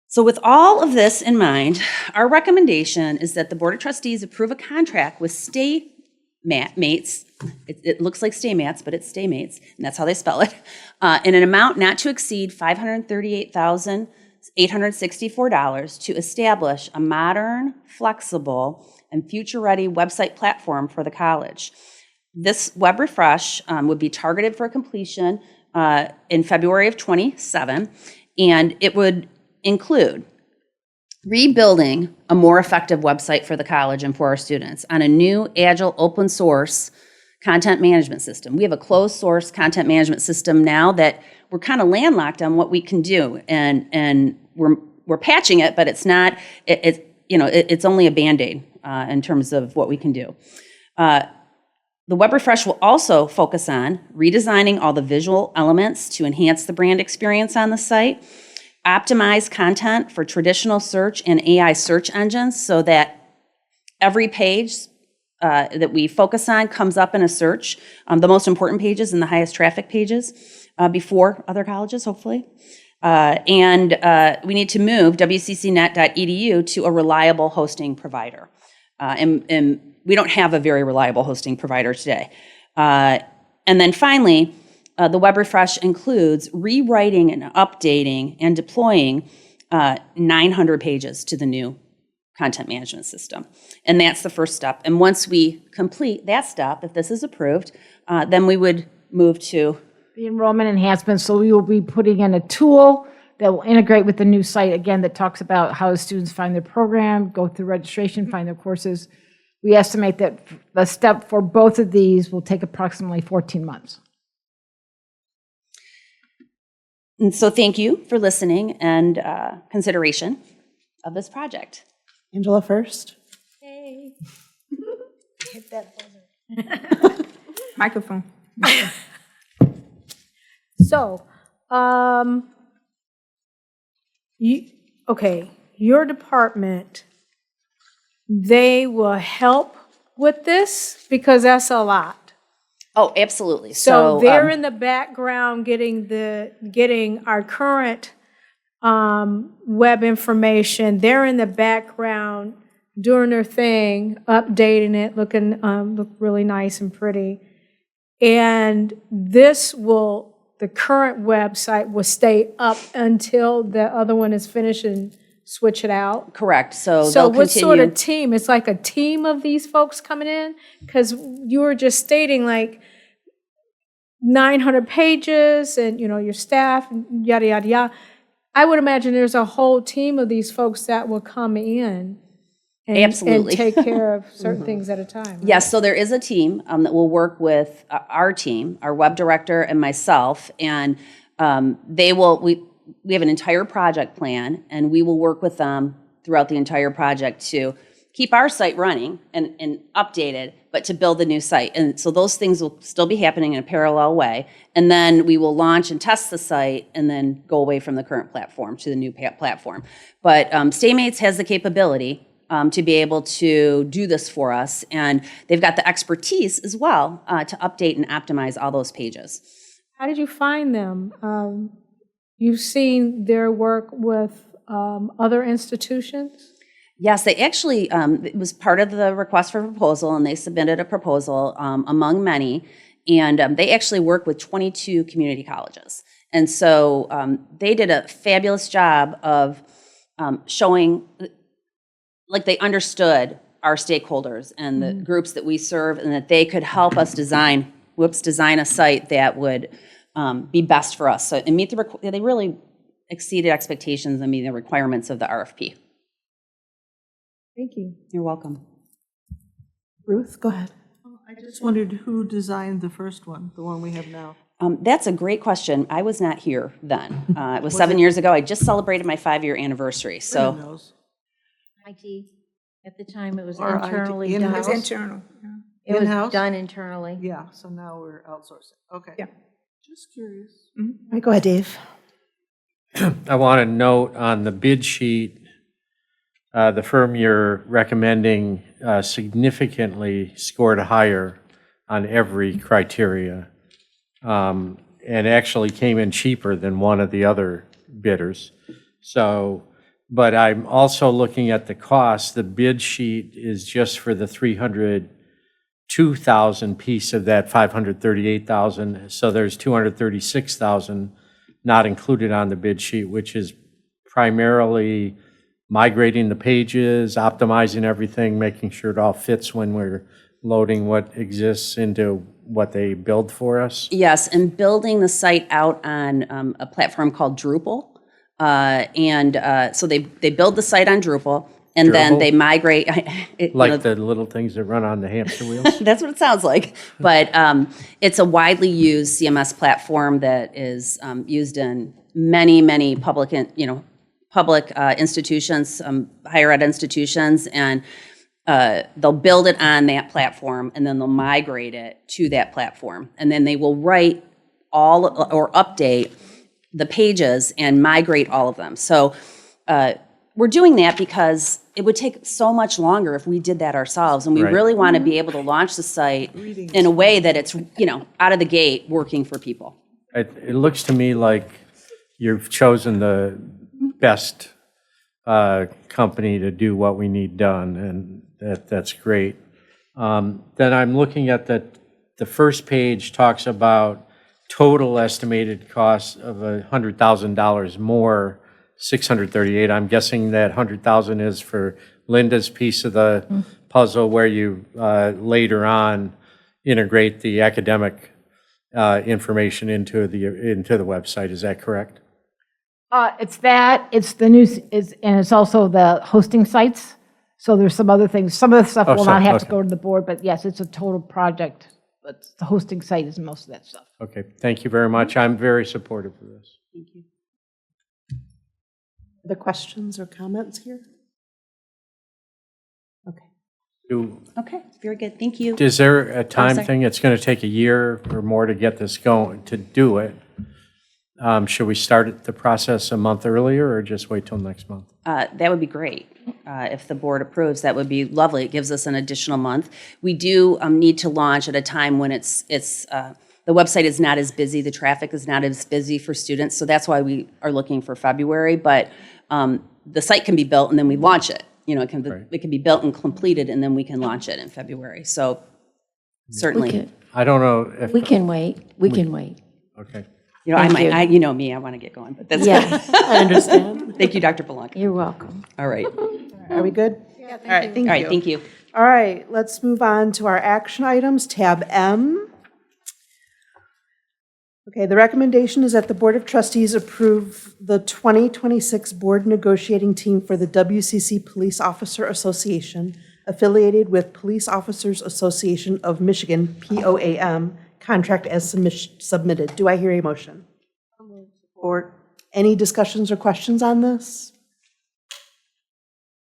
So with all of this in mind, our recommendation is that the Board of Trustees approve a contract with Staymates. It looks like Staymats, but it's Staymates, and that's how they spell it, in an amount not to exceed $538,864 to establish a modern, flexible, and future-ready website platform for the college. This web refresh would be targeted for completion in February of 27, and it would include rebuilding a more effective website for the college and for our students on a new, agile, open source content management system. We have a closed source content management system now that we're kind of landlocked on what we can do, and we're patching it, but it's not. It's only a Band-Aid in terms of what we can do. The web refresh will also focus on redesigning all the visual elements to enhance the brand experience on the site, optimize content for traditional search and AI search engines so that every page that we focus on comes up in a search, the most important pages and the highest traffic pages before other colleges, hopefully. And we need to move wccnet.edu to a reliable hosting provider. And we don't have a very reliable hosting provider today. And then finally, the web refresh includes rewriting and updating and deploying 900 pages to the new content management system. And that's the first step. And once we complete that step, if this is approved, then we would move to the enrollment enhancements. So we will be putting in a tool that will integrate with the new site, again, that talks about how students find their program, go through registration, find their courses. We estimate that the step for both of these will take approximately 14 months. And so thank you for listening and consideration of this project. Angela first. Hey. Hit that buzzer. Microphone. So, your department, they will help with this because that's a lot. Oh, absolutely. So they're in the background getting our current web information. They're in the background doing their thing, updating it, look really nice and pretty. And the current website will stay up until the other one is finished and switch it out? Correct. So So they'll what sort continue. of team? It's like a team of these folks coming in? Because you were just stating like 900 pages and, your staff, yada, yada, yada. I would imagine there's a whole team of these folks that will come in Absolutely. and take care of certain things at a time. Right? Yes, so there is a team that will work with our team, our web director and myself, and we have an entire project plan, and we will work with them throughout the entire project to keep our site running and updated, but to build a new site. And so those things will still be happening in a parallel way. And then we will launch and test the site and then go away from the current platform to the new platform. But Staymates has the capability to be able to do this for us. And they've got the expertise as well to update and optimize all those pages. How did you find them? You've seen their work with other institutions? Yes, they actually, it was part of the request for proposal, and they submitted a proposal among many. And they actually work with 22 community colleges. And so they did a fabulous job of showing, like they understood our stakeholders and the groups that we serve, and that they could help us design a site that would be best for us. So and they really exceeded expectations and meet the requirements of the RFP. Thank you. You're welcome. Ruth, go ahead. I just wondered who designed the first one, the one we have now? That's a great question. I was not here then. It was 7 years ago. I just celebrated my 5-year anniversary. So. Brenda knows. IT. At the time, it was Or internally IT done. It was internal. Yeah. It was In-house? done internally. Yeah, so now we're outsourcing. Okay. Yeah. Just curious. All right, go ahead, Dave. I want to note on the bid sheet, the firm you're recommending significantly scored higher on every criteria, and actually came in cheaper than one of the other bidders. So, but I'm also looking at the cost. The bid sheet is just for the 302,000 piece of that 538,000. So there's 236,000 not included on the bid sheet, which is primarily migrating the pages, optimizing everything, making sure it all fits when we're loading what exists into what they build for us. Yes, and building the site out on a platform called Drupal. So they build the site on Drupal, and then Drupal? they migrate. The little things that run on the hamster wheels? That's what it sounds like. But it's a widely used CMS platform that is used in many, many public institutions, higher ed institutions, and they'll build it on that platform, and then they'll migrate it to that platform. And then they will write or update the pages and migrate all of them. So we're doing that because it would take so much longer if we did that ourselves. And we Right. really want to be able to launch the site in a way that it's, out of the gate working for people. It looks to me like you've chosen the best company to do what we need done, and that's great. Then I'm looking at the first page talks about total estimated cost of $100,000 more, 638. I'm guessing that 100,000 is for Linda's piece of the puzzle, where you later on integrate the academic information into the website. Is that correct? It's that, it's the new, and it's also the hosting sites. So there's some other things. Some of the stuff will not have to go to the board, but yes, it's a total project. But the hosting site is most of that stuff. Okay, thank you very much. I'm very supportive of this. Thank you. Other questions or comments here? Okay. Okay, very good. Thank you. Is there a time sorry. thing? It's going to take a year or more to get this going, to do it. Should we start the process a month earlier or just wait till next month? That would be great. If the board approves, that would be lovely. It gives us an additional month. We do need to launch at a time when the website is not as busy, the traffic is not as busy for students, so that's why we are looking for February, but the site can be built and then we launch it. You know, it can be built and completed and then we can launch it in February, so certainly. I don't know if. We can wait. We can wait. Okay. You know, Thank you. you know me, I want to get going, but that's Yeah, I understand. Thank you, Dr. Belanca. You're welcome. All right. Are we good? Yeah, all right, thank you. All right, thank you. All right, let's move on to our action items, tab M. Okay, the recommendation is that the Board of Trustees approve the 2026 board negotiating team for the WCC Police Officer Association, affiliated with Police Officers Association of Michigan, POAM, contract as submitted. Do I hear a motion? Or any discussions or questions on this?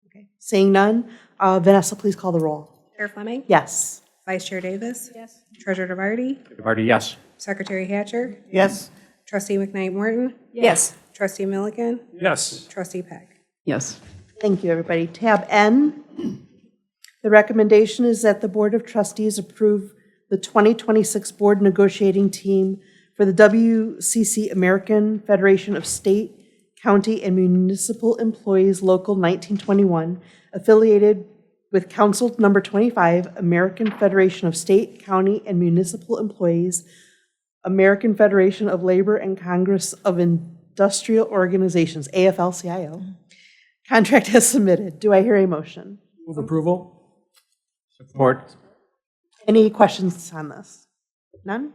Okay, seeing none, Vanessa, please call the roll. Chair Fleming? Yes. Vice Chair Davis? Yes. Treasurer DeVarty? DeVarty, yes. Secretary Hatcher? Yes. Trustee McKnight Morton? Yes. Trustee Milliken? Yes. Trustee Peck? Yes. Thank you, everybody. Tab N. The recommendation is that the Board of Trustees approve the 2026 board negotiating team for the WCC American Federation of State, County, and Municipal Employees Local 1921, affiliated with Council Number 25, American Federation of State, County, and Municipal Employees, American Federation of Labor and Congress of Industrial Organizations, AFL-CIO. Contract as submitted. Do I hear a motion? Move approval. Support. Any questions on this? None?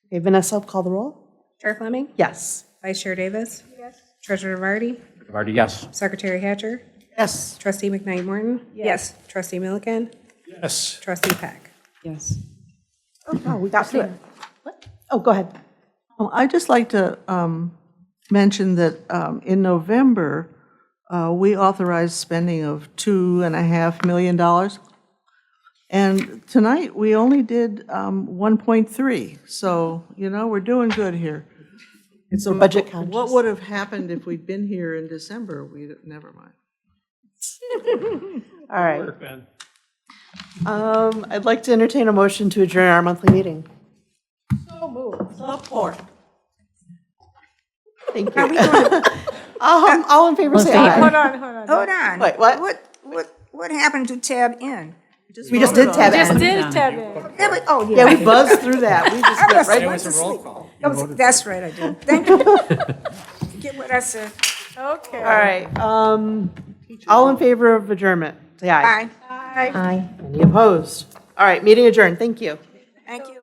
Okay, Vanessa, call the roll. Chair Fleming? Yes. Vice Chair Davis? Yes. Treasurer DeVarty? DeVarty, yes. Secretary Hatcher? Yes. Trustee McKnight Morton? Yes. Trustee Milliken? Yes. Trustee Peck? Yes. Oh, we got through it. Oh, go ahead. I'd just like to mention that in November, we authorized spending of $2.5 million. And tonight, we only did 1.3. So, you know, we're doing good here. It's a budget conscious. What would have happened if we'd been here in December? Never mind. All right. I'd like to entertain a motion to adjourn our monthly meeting. So moved. Support. Thank you. All in favor, say aye. Hold on. Wait, what? What happened to tab N? We just did tab N. tab N. Oh, yeah, we buzzed through that. We just went right. It was a roll call. That's right, I did. Thank you. Get what I said. Okay. All right. All in favor of adjournment, say aye. Aye. Any opposed? All right, meeting adjourned. Thank you. Thank you.